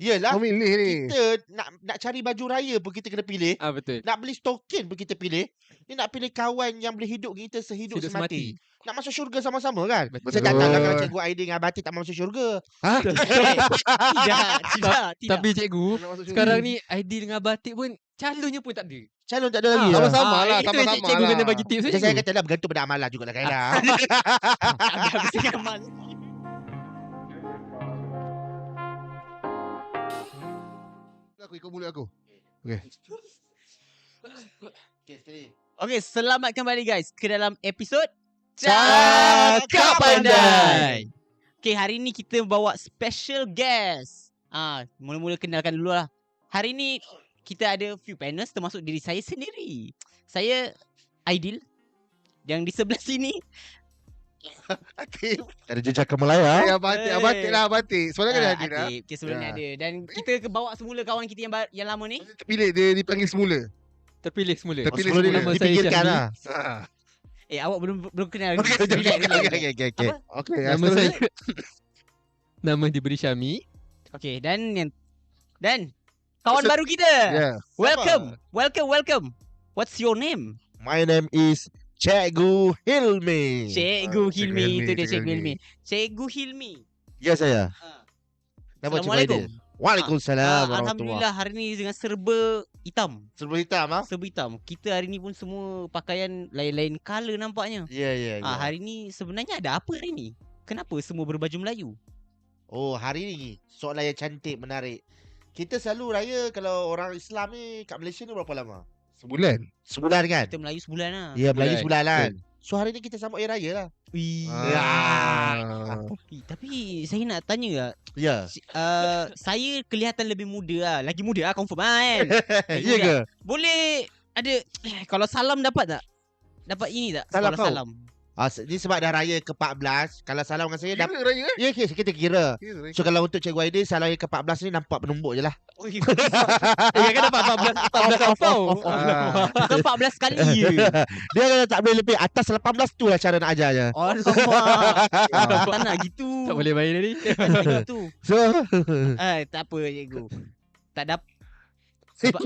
Yelah, Kau milih ni. kita nak cari baju raya pun kita kena pilih. Betul. Nak beli stokin pun kita pilih. Ni nak pilih kawan yang boleh hidup kita sehidup semati. Nak masuk syurga sama-sama kan? Betul. Saya tak tahu lah kalau Cikgu Aidil dengan Abati tak masuk syurga. Tidak. Tapi cikgu, Nak masuk syurga. sekarang ni Aidil dengan Batik pun calonnya pun tak ada. Calon tak ada lagi. Sama-sama lah. Itu Sama-sama cikgu lah. kena bagi tips Macam saya kata lah bergantung pada amalan jugalah kan lah. Habis amal. Aku ikut mulut aku. Okay, selamat kembali guys ke dalam episod Cakap Pandai. Okay, hari ni kita bawa special guest. Mula-mula kenalkan dulu lah. Hari ni kita ada few panels termasuk diri saya sendiri. Saya Aidil. Yang di sebelah sini Ada jejak Melaya. Abatik lah, Abatik. Sebenarnya kan ada dah. Atib. Okay, sebelum ni ada. Dan kita bawa semula kawan kita yang lama ni. Terpilih, dia dipanggil semula. Terpilih semula. Terpilih Sebelum semula. Nama saya dipikirkan Syahmi. lah. Awak belum kenal. Okay. Okay, Nama saya nama diberi Syahmi. Okay, dan kawan baru kita. Yeah. Welcome. What's your name? My name is Cikgu Hilmi. Cikgu Hilmi. Hilmi, Itu dia Cikgu Cikgu Hilmi. Hilmi. Cikgu Hilmi. Ya saya. Nama Cikgu Assalamualaikum. Aidil. Waalaikumsalam warahmatullahi. Alhamdulillah hari ni dengan serba hitam. Serba hitam ah. Serba hitam. Kita hari ni pun semua pakaian lain-lain colour nampaknya. Ya. Hari ni sebenarnya ada apa hari ni? Kenapa semua berbaju Melayu? Oh, hari ni soalan yang cantik, menarik. Kita selalu raya kalau orang Islam ni kat Malaysia ni berapa lama? Sebulan. Sebulan kan? Kita Melayu sebulan lah. Ya, Melayu sebulan lah. Betul. So hari ni kita sambut hari raya lah. Wih. Tapi saya nak tanya Ya. saya kelihatan lebih muda lah. Lagi muda lah confirm kan. Ya ke? Boleh ada kalau salam dapat tak? Dapat ini tak? Salam Kalau kau? salam. Ni sebab dah raya ke-14. Kalau salam dengan saya Kira raya kan? Ya, kita kira. Kira. So kalau untuk Cikgu Aidil, salam yang ke-14 ni nampak penumbuk je lah. Kan dapat 14 kau. Kita 14 kali je. Dia kalau tak boleh lebih atas 18 tu lah cara nak ajar je. Oh, nampak. Tak nak gitu. Tak boleh main tadi. Tak nak gitu. So Tak apa cikgu. Tak dapat. Sebab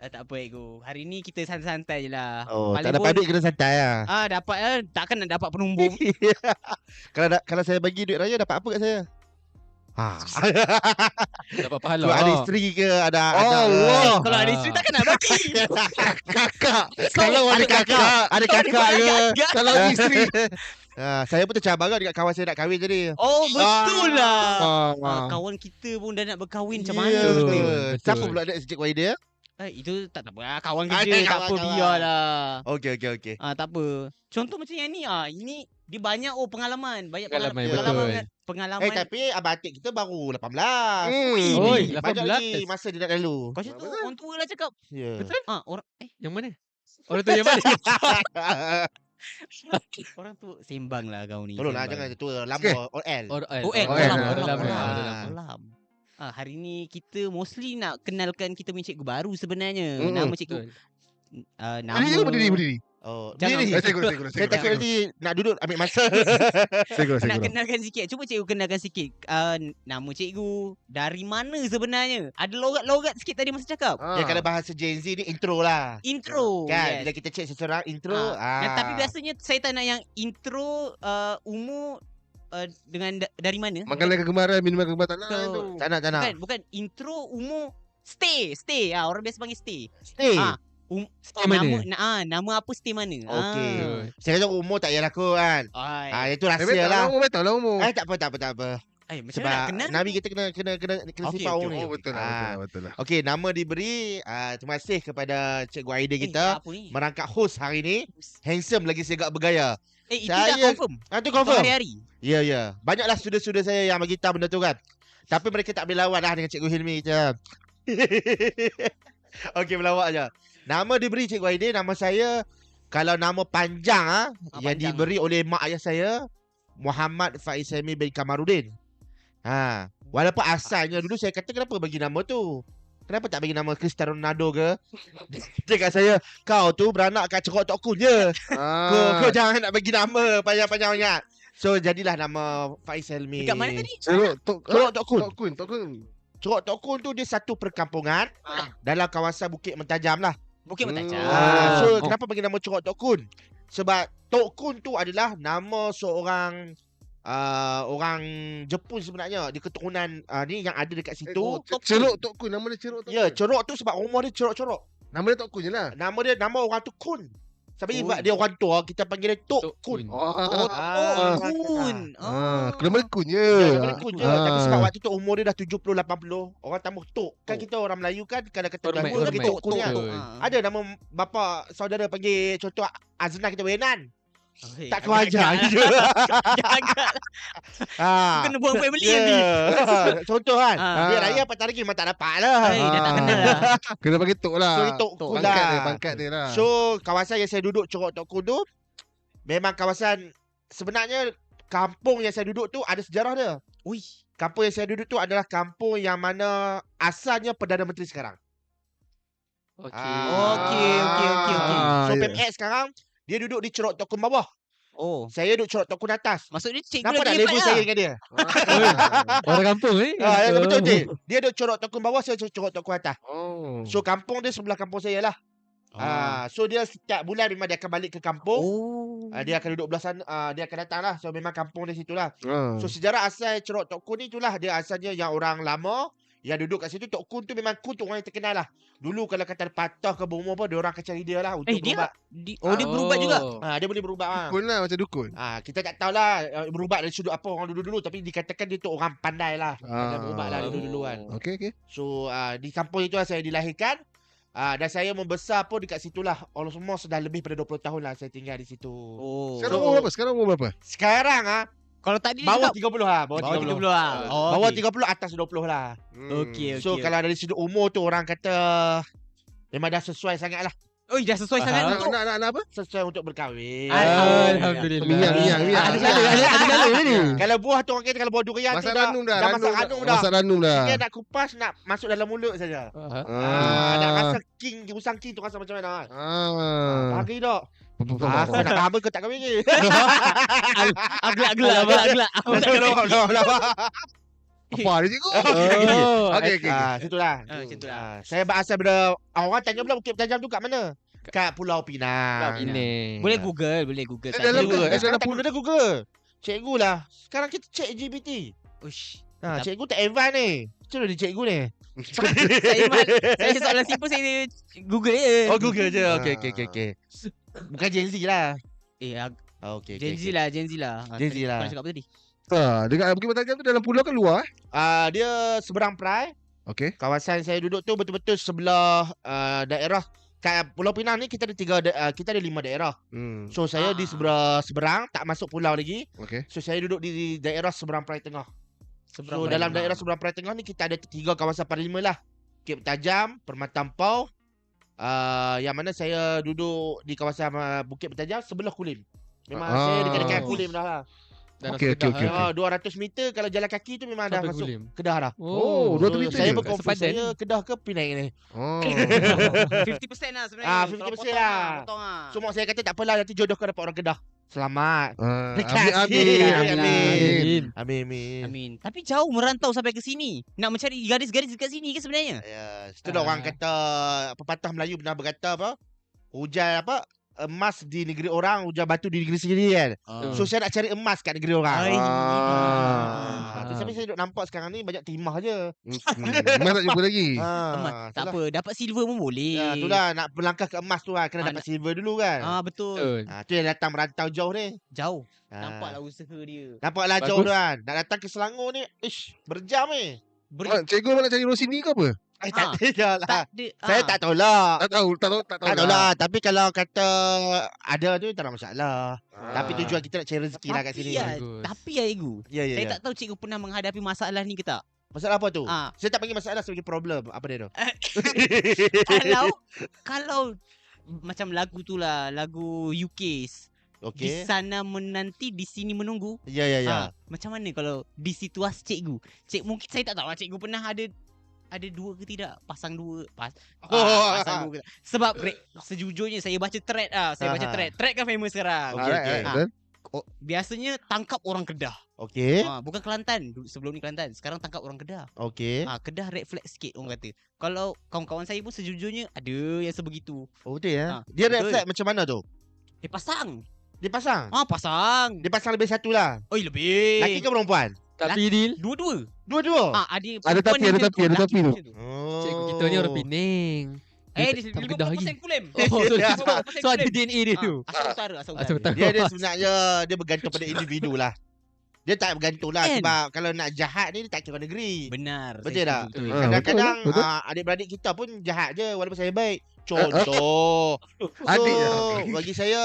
tak apa cikgu. Hari ni kita santai-santai je lah. tak dapat duit kena santai lah. Dapat takkan nak dapat penumbuk. Kalau saya bagi duit raya dapat apa kat saya? Dapat pahala. Kalau ada isteri ke ada Allah. Kalau ada isteri takkan nak bagi. Kakak. Kalau ada kakak ke. Kalau isteri. Saya pun tercabar kan dekat kawan saya nak kahwin jadi. Oh betul lah. Ah. Kawan kita pun dah nak berkahwin macam Ya, mana betul. kita? Siapa pula nak Cikgu Aidil? Itu tak apa lah. Kawan Ada kerja tak apa kawan-kawan. biarlah. Okey. Tak apa. Contoh macam yang ni ini dia banyak pengalaman. Banyak Pengalaman, pengalaman. Tapi abang atik kita baru 18. Oi, Banyak 18. lagi masa dia nak lalu. Kau macam tu orang tua lah cakap. Ya. Betul? Orang Yang mana? Orang tu yang mana? orang tu sembang lah kau ni. Tolonglah sembang. jangan tua lama OL. Olam. Hari ni kita mostly nak kenalkan kita punya cikgu baru sebenarnya. Mm-mm. Nama cikgu. Betul. Nama Berdiri. Oh, Jangan. ni. Cikgu. Saya takut nanti nak duduk ambil masa. nak kenalkan sikit. Cuba cikgu kenalkan sikit. Nama cikgu, dari mana sebenarnya? Ada logat-logat sikit tadi masa cakap. Ya kalau bahasa Gen Z ni intro lah. Intro. Kan yes. bila kita cek seseorang intro. Tapi biasanya saya tak nak yang intro umur dengan dari mana? Makanan kegemaran, minuman kegemaran tak nak So, tu. Tak nak. Bukan intro umur stay. Orang biasa panggil stay. Stay. Stay mana? Nama apa stay mana? Okey. Saya kata umur tak payah laku kan. Itu Eh, rahsia lah. betul lah umur. Tak apa. Macam Sebab nak kenal? Nabi kita kena Okey, sifat okey, ni. Oh, betul lah. Okey, nama diberi terima kasih kepada Cikgu Aidil kita apa ni? merangkap host hari ni. Handsome lagi segak bergaya. Itu dah Saya- confirm. Tu Kau confirm. hari-hari. Ya. Banyaklah student-student saya yang bagi tahu benda tu kan. Tapi mereka tak boleh lawan lah dengan Cikgu Hilmi je. Okey, melawak je. Nama diberi Cikgu Aidil, nama saya kalau nama panjang yang panjang. diberi oleh mak ayah saya Muhammad Faiz Sami bin Kamarudin. Walaupun asalnya dulu saya kata kenapa bagi nama tu? Kenapa tak bagi nama Cristiano Ronaldo ke? Dia kat saya, kau tu beranak kat cerok Tok Kun je. Kau jangan nak bagi nama panjang-panjang sangat. So jadilah nama Faiz Helmi. Dekat mana tadi? Ceruk Tok Ceruk Tok Kun. Tok Kun. Ceruk Tok Kun tu dia satu perkampungan dalam kawasan Bukit Mentajam lah. Bukit Mentajam. So kenapa bagi nama Ceruk Tok Kun? Sebab Tok Kun tu adalah nama seorang orang Jepun sebenarnya. Dia keturunan ni yang ada dekat situ. Ceruk Tok Kun. Nama dia Ceruk Tok Kun. Ya, ceruk tu sebab rumah dia ceruk-ceruk. Nama dia Tok Kun je lah. Nama orang tu Kun. Sebab dia orang tua, kita panggil dia Tok Kun. Kun. Nama dia Kun je. Ya, nama dia Kun je. Tapi sebab waktu tu umur dia dah 70-80, orang tambah Tok. Kan kita orang Melayu kan kadang kata Hormat, Tok hormat. Tok Kun kan. Tok. Ada nama bapa saudara panggil contoh Azna kita Wenan. Okay, Tak kau ajar je. Agak Ha. kena buang family Ya. ni. Contoh kan. Ah. Dia raya Patah Lagi memang tak dapat lah. Hai, dah tak kenal lah. Kena bagi Tok lah. So, dia Tok Kun Pangkat dia lah. So kawasan yang saya duduk Ceruk Tok Kun tu memang kawasan, sebenarnya kampung yang saya duduk tu ada sejarah dia. Ui. Kampung yang saya duduk tu adalah kampung yang mana asalnya Perdana Menteri sekarang. Okey. Okey. So ya. PMX sekarang dia duduk di Ceruk Tok Kun bawah. Oh. Saya duduk Ceruk Tok Kun atas. Maksud dia cikgu Nampak tak lagi level hebat saya lah. dengan dia? Orang kampung ni. Betul je. Dia duduk Ceruk Tok Kun bawah, saya Ceruk Tok Kun atas. Oh. So kampung dia sebelah kampung saya lah. So dia setiap bulan memang dia akan balik ke kampung. Oh. Dia akan duduk belah sana, dia akan datang lah. So memang kampung dia situ lah. So So, sejarah asal Ceruk Tok Kun ni itulah. Dia asalnya yang orang lama yang duduk kat situ. Tok Kun tu memang Kun tu orang yang terkenal lah. Dulu kalau kata patah ke berumur apa, dia orang akan cari dia lah untuk berubat. Dia berubat juga. Dia boleh berubat lah. dukun lah macam dukun. Kita tak tahulah berubat dari sudut apa orang dulu-dulu, tapi dikatakan dia tu orang pandai lah. Dia berubat lah dulu-dulu kan. Okey. So di kampung itu lah saya dilahirkan. Dan saya membesar pun dekat situlah. All semua sudah lebih pada 20 tahun lah saya tinggal di situ. Oh. Sekarang umur berapa? Sekarang Kalau tadi bawah dia 30 lah. bawah 30 lah. Oh, Bawah okey. 30 atas 20 lah. Okey. So kalau dari sudut umur tu orang kata memang dah sesuai sangat lah. Oh, dah sesuai sangat untuk Nak apa? Sesuai untuk berkahwin. Alhamdulillah. Minyak. Ada jalan ni. Kalau buah tu orang kata kalau buah durian tu Masak dah ranum dah. masak ranum dah. Masak ranum dah. Dia nak kupas, nak masuk dalam mulut saja. Nak rasa king, usang king tu rasa macam mana kan? Lagi tak? Aku nak kahwin kau tak kahwin ke? Aglak. Apa dia cikgu? Okey. Situlah. Macam tu lah. Saya berasal daripada orang tanya pula Bukit Pentajam tu kat mana? Kat Pulau Pinang. Ini. Boleh Google. Tak Dalam ada. Sekarang tak guna Google. Cikgu lah. Sekarang kita cek GPT. Uish. Cikgu tak advance ni. Macam mana dia cikgu ni? Saya soalan simple saya Google je. Oh Google je. Okey. Bukan Gen Z lah. Okey. Gen Z lah. Gen Z lah. Kau cakap apa tadi? Dekat Bukit Mentajam tu dalam pulau kan luar? Dia seberang Perai. Okey. Kawasan saya duduk tu betul-betul sebelah daerah kat Pulau Pinang ni kita ada 5 daerah. So saya di seberang tak masuk pulau lagi. Okey. So saya duduk di daerah seberang Perai Tengah. Seberang Dalam daerah seberang Perai Tengah ni kita ada 3 kawasan parlimen lah. Bukit Pentajam, Permata Ampau. Yang mana saya duduk di kawasan Bukit Pentajam sebelah Kulim. Memang saya dekat-dekat Kulim dah lah. Okey. 200 meter kalau jalan kaki tu memang dah Sampai masuk Kulim. Kedah dah. Oh, 200 So, meter saya je? berkonfus Sepadan. saya Kedah ke Penang ni. 50% lah sebenarnya. 50% Kalau potong lah. Potong lah. So mak saya kata tak apalah nanti jodoh kau dapat orang Kedah. Selamat. Amin. Amin. Tapi jauh merantau sampai ke sini. Nak mencari garis-garis dekat sini ke sebenarnya? Ya, itulah orang kata pepatah Melayu pernah berkata apa? Hujan emas di negeri orang, hujan batu di negeri sendiri kan. So saya nak cari emas kat negeri orang. Tapi saya duduk nampak sekarang ni banyak timah je. Emas tak jumpa lagi. Tak apa, dapat silver pun boleh. Ya, itulah nak melangkah ke emas tu lah. Kena dapat silver dulu kan. Betul. Tu yang datang merantau jauh ni. Jauh. Nampaklah usaha dia. Nampaklah Bagus. jauh tu kan. Nak datang ke Selangor ni, berjam ni. Cikgu nak cari Rosini ke apa? Tak ada lah. Tak ada. Saya tak tahulah. Tak tahu Tak tahulah. Tapi kalau kata ada tu tak ada masalah. Tapi tujuan kita nak cari rezeki lah kat sini. Bagus. Tapi ya Egu, Ya. saya tak tahu cikgu pernah menghadapi masalah ni ke tak? Masalah apa tu? Ah. Saya tak panggil masalah sebagai problem. Apa dia tu? Kalau macam lagu tu lah, lagu UK's. Di Okey. sana menanti, di sini menunggu. Ya. Macam mana kalau di situasi cikgu? Mungkin saya tak tahu lah cikgu pernah ada dua ke tidak? Pasang dua. Pasang dua ke tak? Sebab sejujurnya saya baca thread lah. Saya baca thread. Thread kan famous sekarang. Okey. biasanya tangkap orang Kedah. Okey. Bukan Kelantan. Sebelum ni Kelantan. Sekarang tangkap orang Kedah. Okey. Kedah red flag sikit orang kata. Kalau kawan-kawan saya pun sejujurnya ada yang sebegitu. Oh betul ya. Ah, Dia red betul. flag macam mana tu? Dia pasang. Dia pasang. Pasang. Dia pasang lebih satu lah. Oi lebih. Laki ke perempuan? Tapi Dil, Dua-dua. Dua-dua. Ada Ada perempuan tapi, yang ada macam tapi, ada laki tapi tu. macam tu. Oh. cikgu kita ni orang Penang. Dia tak Kedah lagi. 50% Kulem. Oh, so, Ya. so ada DNA dia tu. Asal utara, asal Asal utara. utara. Dia sebenarnya dia bergantung pada individu lah. Dia tak bergantung lah Kan? sebab kalau nak jahat ni dia tak kira negeri. Benar. Betul saya tak? setuju. Ah, Kadang-kadang betul, betul. adik-beradik kita pun jahat je walaupun saya baik. Contoh. Adik je. Bagi saya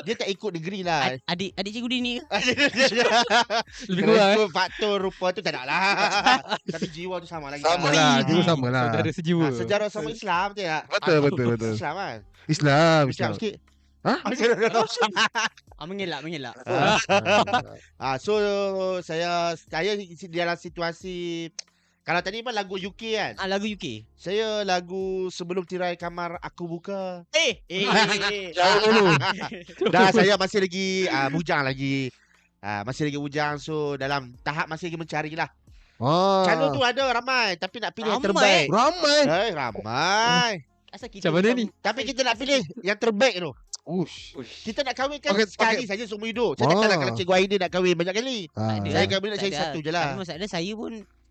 dia tak ikut negeri lah. Adik cikgu dia ni ke? Lebih Kalau kurang ikut faktor rupa tu tak nak lah. Tapi jiwa tu sama lagi. Sama kan? lah, Ui, juga sama lah. Saudara sejiwa. Sejarah sama Islam betul tak? Betul, betul, betul. Islam kan? Islam, Bincang Islam. sikit. Hah? Mengelak. So saya dalam situasi kalau tadi pun lagu UK kan. Lagu UK. Saya lagu Sebelum Tirai Kamar Aku Buka. Jauh dulu. Dah saya masih lagi bujang lagi. Masih lagi bujang, so dalam tahap masih lagi mencari lah. Calon tu ada ramai tapi nak pilih yang terbaik. Ramai? Ramai. Ramai. Asal kita Macam mana ni? Tapi kita nak pilih yang terbaik tu. Ush. Kita nak kahwin kan Okey, sekali saja seumur hidup. Saya takkanlah kalau Cikgu Aidil nak kahwin banyak kali. Ada Saya lah. kahwin nak Tak cari ada. satu je lah. Tapi masalah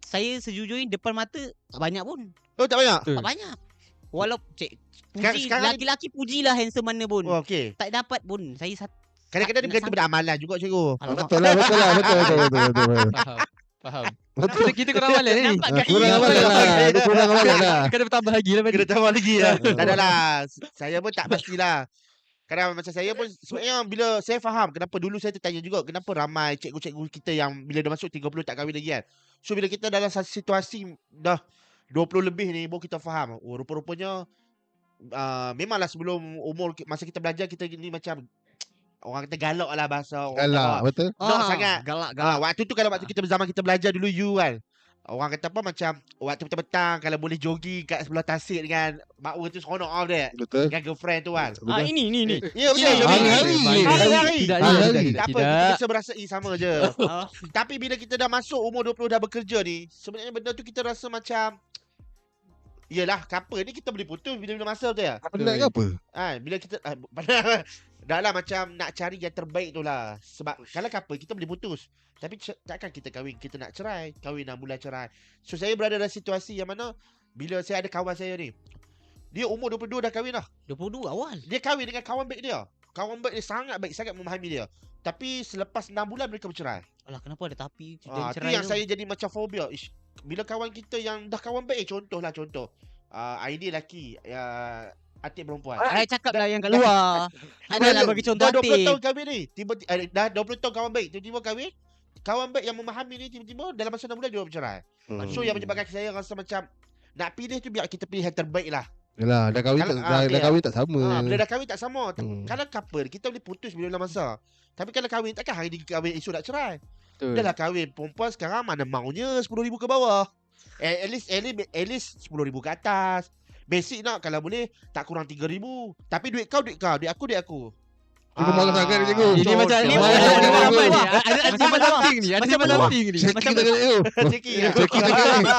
saya sejujurnya depan mata tak banyak pun. Oh tak banyak? Betul. Tak banyak. Walau puji Sekarang- laki-laki pujilah handsome mana pun. Oh, okey. Tak dapat pun. Saya Kadang-kadang dia nak bergantung pada amalan juga Cikgu. Betul lah, betul lah. Betul. Faham. Betul. Kita kurang amalan ni. Nampak kan? Kurang amalan lah. Dia kurang amalan lah. Kena bertambah lagi lah. Kena tambah lagi lah. Tak adalah. Saya pun tak pastilah. Kadang macam saya pun sebenarnya bila saya faham kenapa dulu saya tertanya juga kenapa ramai cikgu-cikgu kita yang bila dah masuk 30 tak kahwin lagi kan. So bila kita dalam satu situasi dah 20 lebih ni baru kita faham. Oh rupa-rupanya memanglah sebelum umur masa kita belajar kita ni macam orang kata galak lah bahasa orang Galak, Jawa. betul. Nak sangat. Galak. Waktu tu kalau waktu kita zaman kita belajar dulu you kan. Orang kata apa macam waktu petang kalau boleh jogging kat sebelah tasik dengan makwa tu seronok off dia. Betul. Dengan girlfriend tu kan. Betul. Ini. Ya betul. Ini Hari-hari. Hari-hari. Tidak, Hari-hari. Tak apa, kita rasa berasai sama je. Tapi bila kita dah masuk umur 20 dah bekerja ni, sebenarnya benda tu kita rasa macam yelah, couple ni kita boleh putus bila-bila masa betul ya? Apa dia nak ke apa? Bila kita dah lah macam nak cari yang terbaik tu lah. Sebab kalau couple kita boleh putus. Tapi takkan kita kahwin, kita nak cerai. Kahwin dah mula cerai. So saya berada dalam situasi yang mana bila saya ada kawan saya ni. Dia umur 22 dah kahwin dah. 22 awal. Dia kahwin dengan kawan baik dia. Kawan baik dia sangat baik, sangat memahami dia. Tapi selepas 6 bulan mereka bercerai. Alah kenapa ada tapi Tu cerai yang tu? saya jadi macam fobia. Bila kawan kita yang dah kawan baik, contoh. Aidil lelaki, Atik perempuan. Saya cakap lah yang kat luar. Adalah bagi contoh Dah 20 hati. tahun kahwin ni. Dah 20 tahun kawan baik. Tiba-tiba kahwin. Kawan baik yang memahami ni tiba-tiba dalam masa 6 bulan dia bercerai. So yang menyebabkan saya rasa macam nak pilih tu biar kita pilih yang terbaik lah. Yalah, dah kahwin Kalau- tak dah kahwin tak sama. Bila dah kahwin tak sama. Hmm. Kalau couple kita boleh putus bila dalam masa. Tapi kalau kahwin takkan hari ni kahwin esok nak cerai. Betul. Dah lah kahwin perempuan sekarang mana maunya 10,000 ke bawah. At least 10,000 ke atas. Basic nak kalau boleh tak kurang 3,000. Tapi duit kau, duit aku. Cikgu marah sangat ni, cikgu. Ini macam Contoh. ni Macam macam mana, apa cikgu? ni? Ada simpan something ni. Ada simpan something ni. Ceki tak kena tu. Ceki Ceki tak kena.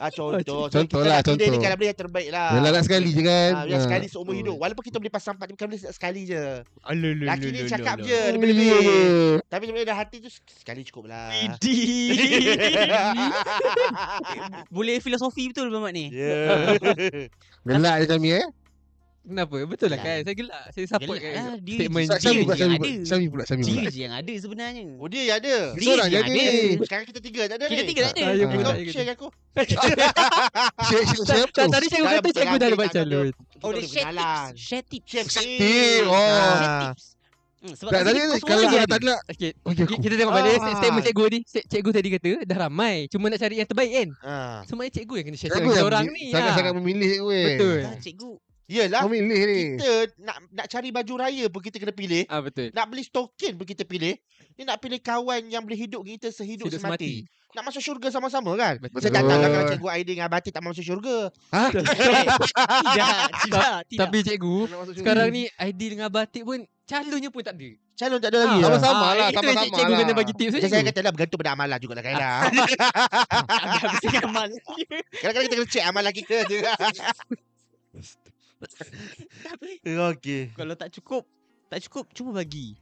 Contoh. So, Contoh kita lah, nak pilih ni contoh. kalau boleh yang terbaik lah. Yalah nak sekali je kan. Yang sekali seumur hidup. Walaupun kita boleh pasang 4 bukan boleh sekali je. Laki Laki ni cakap je Oh, lebih-lebih. ya. Tapi sebenarnya dah hati tu sekali cukup lah. Boleh filosofi betul Mamat ni. Ya. Gelak je kami Kenapa? Betul lah Gelak. kan. Saya gelak. Saya support Gelak kan. lah, dia Statement je Syami yang pula, Syami ada. pula. Syami pula, Syami Dia pula. je yang ada sebenarnya. Oh dia ada. Dia Dia seorang je yang jadi. ada. Sekarang kita tiga tak ada Kita ni. tiga tak ada. Saya pun Kau tak ada. share dengan aku. Share apa? Tadi cikgu Dah kata betul cikgu lah, dah ada kita baca tak ada. calon. Oh dia share Kenalan. tips. Share tips. Share Tip. Oh. Share tips. Sebab Tak, kat tadi sini kau kalau semua kalau ada. tak nak Okey. okey aku. Kita tengok balik Ah. statement cikgu ni. Cikgu tadi kata dah ramai. Cuma nak cari yang terbaik kan. Ah. Sebenarnya cikgu yang kena share Cikgu dengan yang orang ni. sangat-sangat memilih weh. Betul. Ah, cikgu. Yelah. Memilih ni. Kita nak cari baju raya pun kita kena pilih. Ah betul. Nak beli stokin pun kita pilih. Ni nak pilih kawan yang boleh hidup dengan kita sehidup Hidup semati. semati. Nak masuk syurga sama-sama kan? Betul. Saya tak tahu lah kalau Cikgu Aidil dengan Abati tak masuk syurga. Tidak. Tapi cikgu Nak masuk syurga. sekarang ni Aidil dengan Batik pun Calonnya pun tak ada. Calon tak ada lagi. Sama-sama lah, Itu yang sama-sama cikgu lah. kena bagi tips Macam saya kata lah, bergantung pada amalan jugalah Khairah. Habis dengan amal. Kadang-kadang kita kena check amalan kita je. Tapi Okey. kalau tak cukup cuba bagi.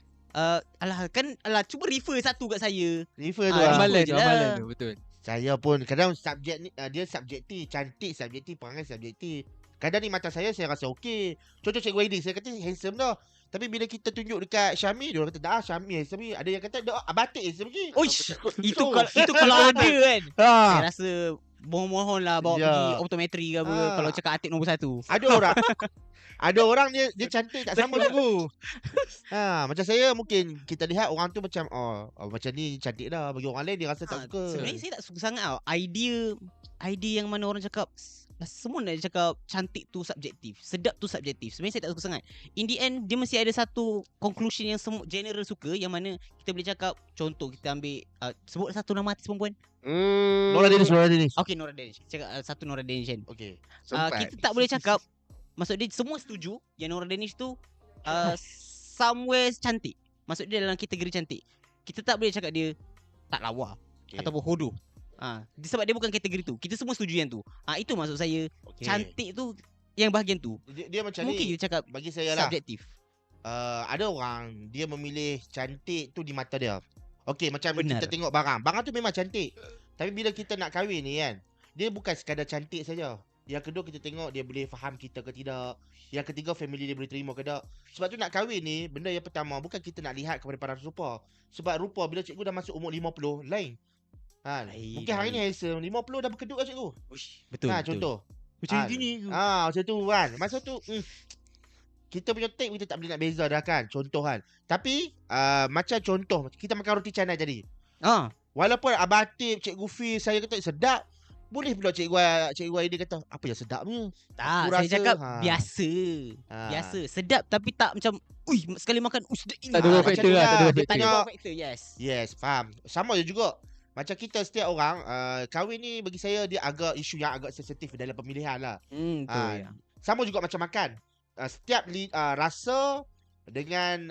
Cuba refer satu kat saya. Refer tu Ah, lah. Amalan je tu, lah. amalan tu, betul. Saya pun kadang subjek ni dia subjektif, cantik subjektif, perangai subjektif. Kadang ni mata saya rasa okey. Contoh Cikgu Aidil, saya kata handsome dah. Tapi bila kita tunjuk dekat Syami, dia orang kata dah Syami handsome ni. Ada yang kata dah Batik handsome ni. Oish, itu kalau ada kan. Saya rasa mohon lah bawa Ya. pergi optometri ke apa Ah. kalau cakap Atik nombor 1. Ada orang dia cantik tak sama cikgu. Macam saya mungkin kita lihat orang tu macam macam ni cantik dah, bagi orang lain dia rasa tak suka. Sebenarnya saya tak suka sangat tau. Idea yang mana orang cakap semua nak cakap cantik tu subjektif, sedap tu subjektif. Sebenarnya saya tak suka sangat. In the end dia mesti ada satu conclusion yang semua general suka, yang mana kita boleh cakap, contoh kita ambil sebut satu nama artis perempuan. Nora Danish. Okay, Nora Danish. Cakap satu Nora Danish kan. Okey. Kita tak boleh cakap, maksud dia semua setuju yang Nora Danish tu somewhere cantik. Maksud dia dalam kategori cantik. Kita tak boleh cakap dia tak lawa ataupun hodoh. Sebab dia bukan kategori tu. Kita semua setuju yang tu. Itu maksud saya. Okey. Cantik tu yang bahagian tu. Dia macam Mungkin ni kita cakap bagi saya lah. subjektif. Ada orang dia memilih cantik tu di mata dia. Okey, macam Benar. kita tengok barang. Barang tu memang cantik. Tapi bila kita nak kahwin ni kan, dia bukan sekadar cantik saja. Yang kedua kita tengok dia boleh faham kita ke tidak. Yang ketiga family dia boleh terima ke tak. Sebab tu nak kahwin ni, benda yang pertama bukan kita nak lihat kepada parameter rupa. Sebab rupa bila cikgu dah masuk umur 50 lain. Lain, Mungkin hari ni handsome 50 dah berkedut lah cikgu. Betul. Contoh. Macam Ah, gini. Macam tu kan. Masa tu kita punya take kita tak boleh nak beza dah kan. Contoh kan. Tapi macam contoh kita makan roti canai tadi. Walaupun Abah Atib, Cikgu Fiz, saya kata sedap. Boleh pula Cikgu Aidil kata apa yang sedapnya. Tak, Aku saya rasa, cakap ha. biasa. Biasa. Sedap tapi tak macam sekali makan sedap ini. Tak ada Ah, wow macam factor tu lah, lah. tak ada wow Dia factor. Tak ada tengok- wow factor, yes. Yes, faham. Sama je juga. Macam kita setiap orang kahwin ni bagi saya dia agak isu yang agak sensitif dalam pemilihan lah. Betul ya. Sama juga macam makan. Setiap rasa dengan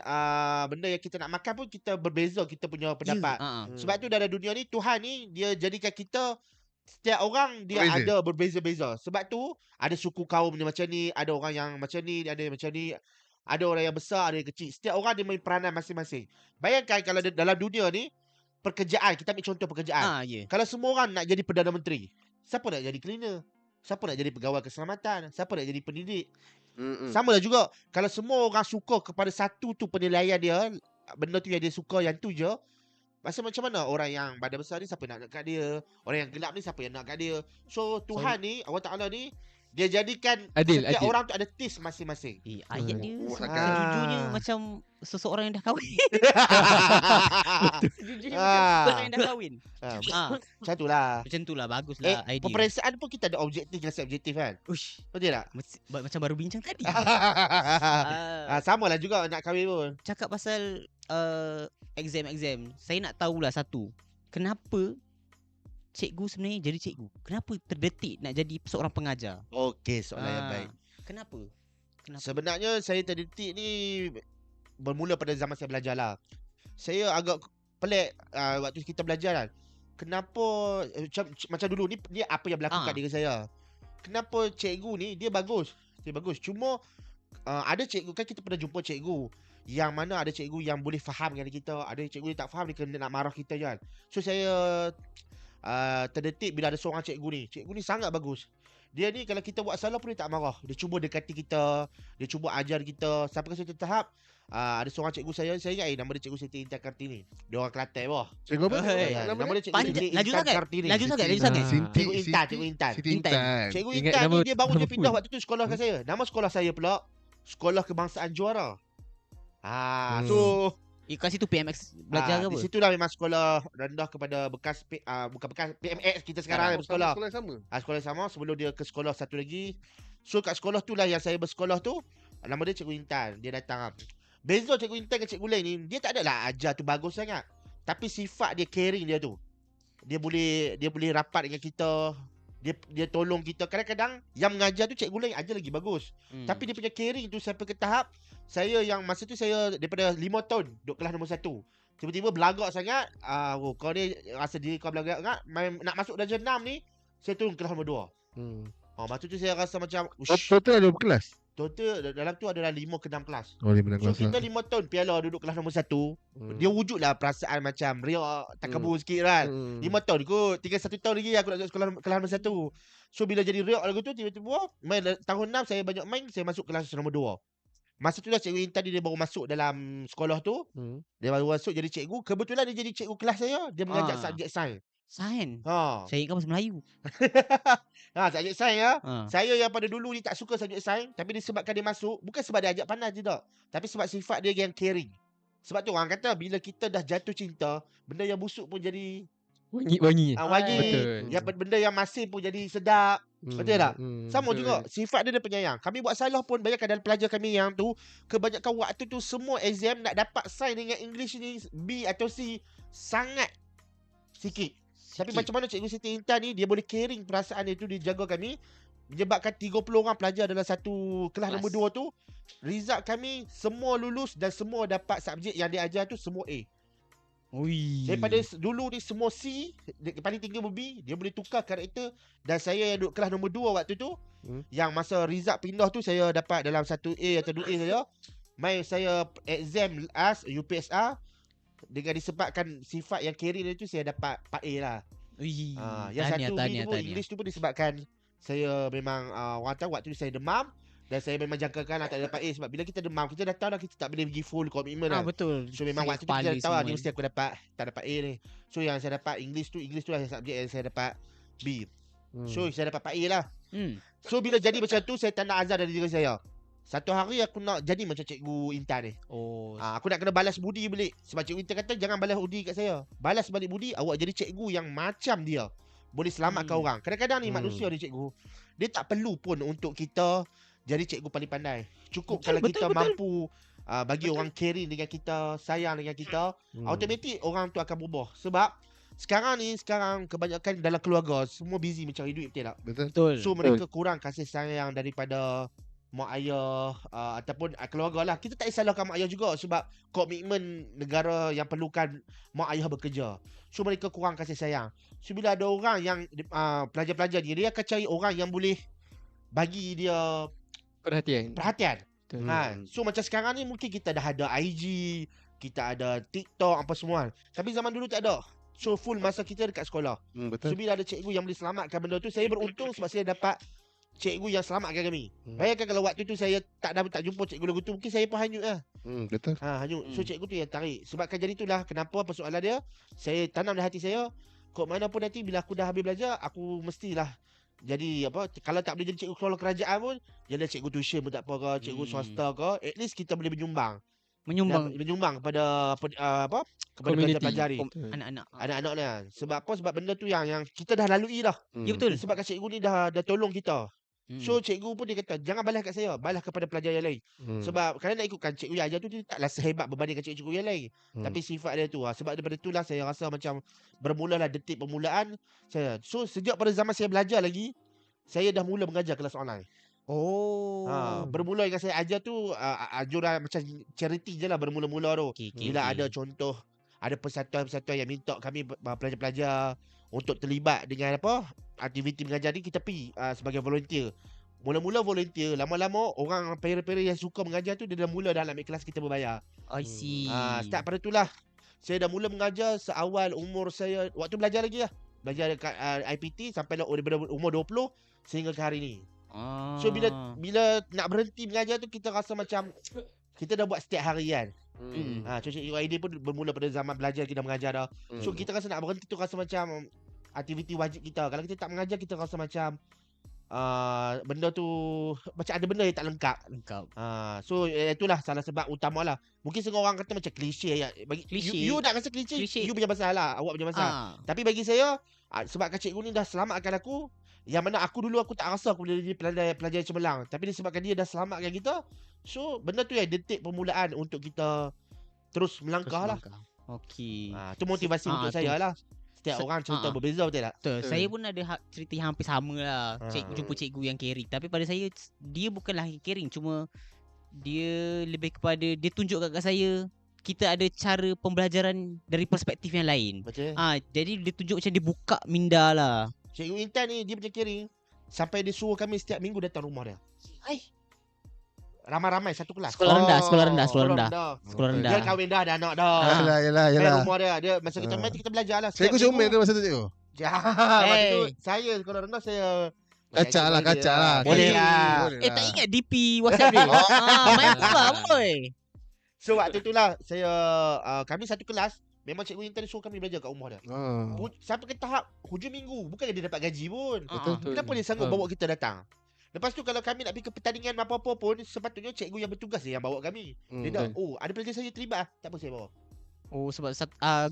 benda yang kita nak makan pun kita berbeza kita punya pendapat. Sebab tu dalam dunia ni Tuhan ni dia jadikan kita setiap orang dia Berbeza. ada berbeza-beza. Sebab tu ada suku kaum dia macam ni, ada orang yang macam ni, ada yang macam ni. Ada orang yang besar, ada yang kecil. Setiap orang dia main peranan masing-masing. Bayangkan kalau dalam dunia ni pekerjaan, kita ambil contoh pekerjaan. Ya. Kalau semua orang nak jadi Perdana Menteri, siapa nak jadi cleaner? Siapa nak jadi pegawai keselamatan? Siapa nak jadi pendidik? Sama lah juga. Kalau semua orang suka kepada satu tu penilaian dia, benda tu yang dia suka, yang tu je. Masa macam mana orang yang badan besar ni siapa nak kat dia? Orang yang gelap ni siapa yang nak kat dia? So Tuhan ni, Allah Ta'ala ni, dia jadikan Adil, setiap adil. orang tu ada taste masing-masing. Ayat dia sangat. sejujurnya macam seseorang yang dah kahwin. Sejujurnya Ah. macam seseorang yang dah kahwin. Macam tu lah. Macam tu lah, bagus lah idea. Peperiksaan pun kita ada objektif dan subjektif kan? Uish, Betul tak? macam baru bincang tadi. Sama lah juga nak kahwin pun. Cakap pasal exam. Saya nak tahulah satu. Kenapa cikgu sebenarnya jadi cikgu? Kenapa terdetik nak jadi seorang pengajar? Okey, soalan yang baik. Kenapa? Sebenarnya saya terdetik ni bermula pada zaman saya belajar lah. Saya agak pelik waktu kita belajar kan. Kenapa macam dulu ni apa yang berlaku kat diri saya. Kenapa cikgu ni dia bagus. Dia bagus. Cuma ada cikgu kan kita pernah jumpa cikgu yang mana ada cikgu yang boleh faham dengan kita, ada cikgu yang tak faham dia kena nak marah kita kan. So saya terdetik bila ada seorang cikgu ni. Cikgu ni sangat bagus. Dia ni kalau kita buat salah pun dia tak marah. Dia cuba dekati kita, dia cuba ajar kita sampai ke satu tahap. Ada seorang cikgu saya ingat nama dia Cikgu Siti Intan Kartini. Dia orang Kelantan bawah. Cikgu apa? Nama dia Cikgu Panjang, Siti laju Intan sangat. Kartini. Laju sangat. Cikgu Intan. Siti Intan. Cikgu Ingat Intan nama- ni dia baru nama dia pindah full. waktu tu sekolah kat saya. Nama sekolah saya pula Sekolah Kebangsaan Juara. So Kat situ PMX belajar ke apa? di situlah memang sekolah rendah kepada bukan bekas PMX kita sekarang bersekolah. Sekolah yang sama. Sekolah yang sama sebelum dia ke sekolah satu lagi. So kat sekolah tu lah yang saya bersekolah tu, nama dia Cikgu Intan. Dia datang. Beza Cikgu Intan dengan cikgu lain ni, dia tak adalah ajar tu bagus sangat. Tapi sifat dia caring dia tu. Dia boleh rapat dengan kita. dia tolong kita. Kadang-kadang yang mengajar tu cikgu lain ajar lagi bagus. Tapi dia punya caring tu sampai ke tahap saya yang masa tu saya daripada 5 tahun duduk kelas nombor 1. Tiba-tiba belagak sangat. Kau ni rasa diri kau belagak sangat. Nak masuk darjah 6 ni, saya turun kelas nombor 2. Masa tu saya rasa macam Total ada berapa kelas? total dalam tu adalah 5 ke 6 kelas. Oh, 5 So kelas. kita 5 tahun piala duduk kelas nombor 1. Dia wujudlah perasaan macam riak, takabur sikit kan. 5 tahun kot. Tinggal 1 tahun lagi aku nak masuk kelas nombor 1. So bila jadi riak lagu tu tiba-tiba main tahun 6 saya banyak main, saya masuk kelas nombor 2. Masa tu lah cikgu Intan dia baru masuk dalam sekolah tu. Dia baru masuk jadi cikgu. Kebetulan dia jadi cikgu kelas saya. Dia mengajar subjek sains. Sains. Saya ingat bahasa Melayu. Subjek sains ya. Saya yang pada dulu ni tak suka subjek sains, tapi disebabkan dia masuk, bukan sebab dia ajak pandai tidak, tapi sebab sifat dia yang caring. Sebab tu orang kata bila kita dah jatuh cinta, benda yang busuk pun jadi Wangi. wangi. Betul. Yang benda yang masin pun jadi sedap. Betul tak? Sama juga sifat dia penyayang. Kami buat salah pun bayangkan dalam pelajar kami yang tu, kebanyakan waktu tu semua exam nak dapat sign dengan English ni B atau C sangat sikit. Tapi macam mana Cikgu Siti Intan ni dia boleh caring perasaan dia tu, dia jaga kami. Menyebabkan 30 orang pelajar dalam satu kelas nombor 2 tu, result kami semua lulus dan semua dapat subjek yang dia ajar tu semua A. Ui. Daripada dulu ni semua C, paling tinggi B, dia boleh tukar karakter. Dan saya yang duduk kelas nombor 2 waktu tu, yang masa result pindah tu saya dapat dalam 1A atau 2A saja. Main saya exam UPSR, dengan disebabkan sifat yang caring dia tu saya dapat 4A lah. Ui. Yang satu B tu pun English tu pun disebabkan saya memang orang tahu waktu tu saya demam. Dan saya memang jangkakan tak dapat A. Sebab bila kita demam, kita dah tahu dah kita tak boleh pergi full commitment lah. Betul. So memang waktu tu kita dah tahu ni mesti aku tak dapat A ni. So yang saya dapat English tu lah subjek yang saya dapat B. So saya dapat 4A lah. So bila jadi macam tu, saya tanda azar dari diri saya. Satu hari aku nak jadi macam Cikgu Intan ni. Aku nak kena balas budi balik. Sebab Cikgu Intan kata jangan balas budi kat saya. Balas balik budi, awak jadi cikgu yang macam dia, boleh selamatkan orang. Kadang-kadang ni manusia ni cikgu, dia tak perlu pun untuk kita jadi cikgu paling pandai. Cukup kalau kita mampu bagi orang caring dengan kita, sayang dengan kita, automatik orang tu akan berubah. Sebab sekarang kebanyakan dalam keluarga semua busy mencari duit, betul tak? Betul. So mereka kurang kasih sayang daripada mak ayah ataupun keluarga lah. Kita tak salahkan mak ayah juga sebab komitmen negara yang perlukan mak ayah bekerja. So mereka kurang kasih sayang. So bila ada orang yang pelajar-pelajar dia akan cari orang yang boleh bagi dia perhatian. So macam sekarang ni mungkin kita dah ada IG, kita ada TikTok apa semua. Tapi zaman dulu tak ada. So full masa kita dekat sekolah. Betul. So bila ada cikgu yang boleh selamatkan benda tu, saya beruntung sebab saya dapat cikgu yang selamatkan kami. Bayangkan kalau waktu tu saya tak jumpa cikgu lagu tu, mungkin saya pun hanyut lah. Betul. Hanyut. So cikgu tu yang tarik. Sebabkan jadi itulah kenapa persoalan dia, saya tanam dalam hati saya, kok mana pun nanti bila aku dah habis belajar, aku mestilah jadi kalau tak boleh jadi cikgu sekolah kerajaan pun, jadi cikgu tuition pun tak apa ke, cikgu swasta ke, at least kita boleh menyumbang kepada kepada pelajar-pelajar ni, anak-anak ni. Sebab apa? Sebab benda tu yang kita dah lalui dah. Ya betul. Sebab cikgu ni dah tolong kita. So cikgu pun dia kata jangan balas kat saya, balas kepada pelajar yang lain. Sebab kalau nak ikutkan cikgu yang ajar tu, dia taklah sehebat berbandingkan cikgu-cikgu yang lain. Tapi sifat dia tu sebab daripada itulah saya rasa macam bermulalah detik permulaan saya. So sejak pada zaman saya belajar lagi, saya dah mula mengajar kelas online. Bermula dengan saya ajar tu anjuran macam charity je lah bermula-mula tu. Bila ada contoh, ada persatuan-persatuan yang minta kami pelajar-pelajar untuk terlibat dengan aktiviti mengajar ni, kita pergi sebagai volunteer. Mula-mula volunteer, lama-lama orang pera-pera yang suka mengajar tu dia dah mula dah ambil kelas kita berbayar. I see. Start pada itulah saya dah mula mengajar seawal umur saya, waktu belajar lagi lah. Belajar dekat IPT sampai daripada umur 20 sehingga ke hari ni. So bila nak berhenti mengajar tu, kita rasa macam kita dah buat setiap harian. Cikgu ID pun bermula pada zaman belajar kita mengajar dah. So kita rasa nak berhenti tu rasa macam aktiviti wajib kita. Kalau kita tak mengajar, kita rasa macam benda tu macam ada benda yang tak lengkap. So itulah salah sebab utama lah. Mungkin setengah orang kata macam klise ya. Bagi you nak rasa klise, you punya masalah, awak punya masalah. Tapi bagi saya sebabkan cikgu ni dah selamatkan aku, yang mana aku dulu aku tak rasa aku boleh jadi pelajar yang cemerlang, tapi disebabkan dia dah selamatkan kita. So benda tu yang detik permulaan untuk kita terus melangkah lah. Okey. Itu motivasi untuk saya lah. Setiap orang cerita ha. berbeza, betul tak? Betul. Saya pun ada cerita yang hampir sama lah. Jumpa Ha. cikgu yang caring. Tapi pada saya dia bukanlah caring, cuma dia lebih kepada dia tunjuk kat saya kita ada cara pembelajaran dari perspektif yang lain. Betul. Jadi dia tunjuk macam dia buka minda lah. Cikgu Intan ni dia macam caring. Sampai dia suruh kami setiap minggu datang rumah dia. Hai. Ramai-ramai satu kelas. Sekolah rendah, sekolah rendah, Sekolah sekolah rendah. rendah. Sekolah rendah. Dia kahwin dah, ada anak dah. Yalah. Main rumah dia. Masa kita main kita belajar lah. Cikgu comel ke masa tu cikgu? Masa tu Hey. saya sekolah rendah saya Kacak lah. Boleh lah. Tak ingat DP WhatsApp dia. Main bola boy. So waktu tu lah saya kami satu kelas. Memang cikgu Intan suruh kami belajar kat rumah dia. Sampai ke tahap hujung minggu. Bukan dia dapat gaji pun. Betul. Kenapa dia sanggup bawa kita datang? Lepas tu kalau kami nak pergi ke pertandingan apa-apa pun, sepatutnya cikgu yang bertugas dia yang bawa kami. Dia dah, ada pelajar saya terlibat lah. Tak apa saya bawa. Oh sebab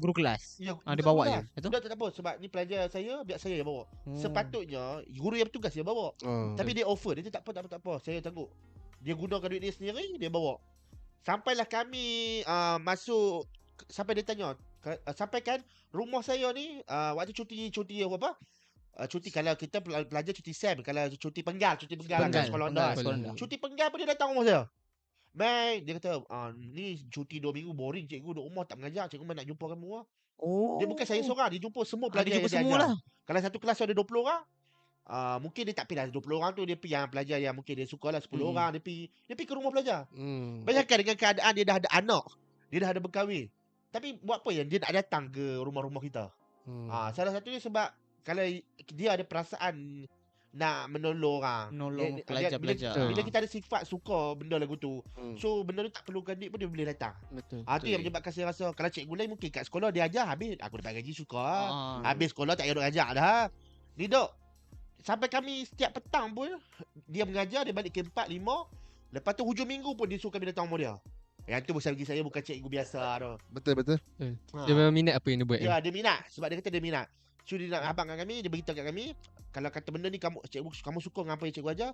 guru kelas. Ya, Dia bawa je. Betul? Tak apa sebab ni pelajar saya, biar saya yang bawa. Sepatutnya guru yang bertugas dia bawa. Tapi dia offer, dia tak apa. Saya sanggup. Dia gunakan duit dia sendiri, dia bawa. Sampailah kami masuk, sampai dia tanya, sampaikan rumah saya ni waktu cuti apa? Cuti kalau kita pelajar cuti SEM, kalau cuti penggal lah kat sekolah rendah. Cuti penggal pun dia datang rumah saya. Mai dia kata, ni cuti 2 minggu boring cikgu duduk rumah tak mengajar, cikgu mai nak jumpa kamu lah. Oh. Dia bukan saya seorang, dia jumpa semua pelajar Dia jumpa yang dia semua ajar. lah. Kalau satu kelas ada 20 orang, mungkin dia tak pilih 20 orang tu, dia pergi yang pelajar yang mungkin dia suka lah 10 orang, dia pergi ke rumah pelajar. Bayangkan dengan keadaan dia dah ada anak, dia dah ada berkahwin. Tapi buat apa yang dia nak datang ke rumah-rumah kita? Salah satunya sebab kalau dia ada perasaan nak menolong orang. Menolong pelajar-pelajar. Bila kita ada sifat suka benda lagu tu, so benda tu tak perlukan duit pun dia boleh datang. Betul. Tu yang menyebabkan saya rasa kalau cikgu lain mungkin kat sekolah dia ajar habis aku dapat gaji suka. Habis sekolah tak payah duk ajar dah. Ni dok. Sampai kami setiap petang pun dia mengajar, dia balik ke 4 5. Lepas tu hujung minggu pun dia suruh kami datang rumah dia. Yang tu bagi saya bukan cikgu biasa tu. Betul. Dia memang minat apa yang dia buat. Ya, dia minat sebab dia kata dia minat. So dia nak abang dengan kami, dia beritahu kat kami, kalau kata benda ni kamu suka dengan apa yang cikgu ajar,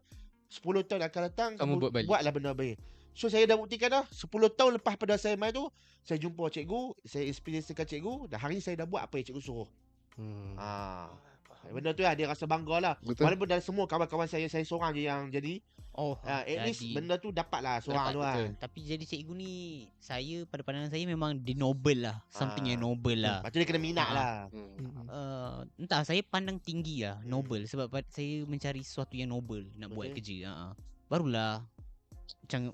10 tahun akan datang Kamu buat balik. buatlah benda baik. So saya dah buktikan dah 10 tahun lepas pada saya main tu, saya jumpa cikgu, saya inspirasikan cikgu, dan hari ni saya dah buat apa yang cikgu suruh. Benda tu lah dia rasa bangga lah. Betul. Walaupun dari semua kawan-kawan saya seorang je yang jadi. At least benda tu dapat lah seorang tu lah. Tapi jadi cikgu ni, saya pada pandangan saya memang dia noble lah. Something yang noble lah. Lepas tu dia kena minat lah. Entah, saya pandang tinggi lah noble. Sebab saya mencari sesuatu yang noble nak buat kerja. Barulah macam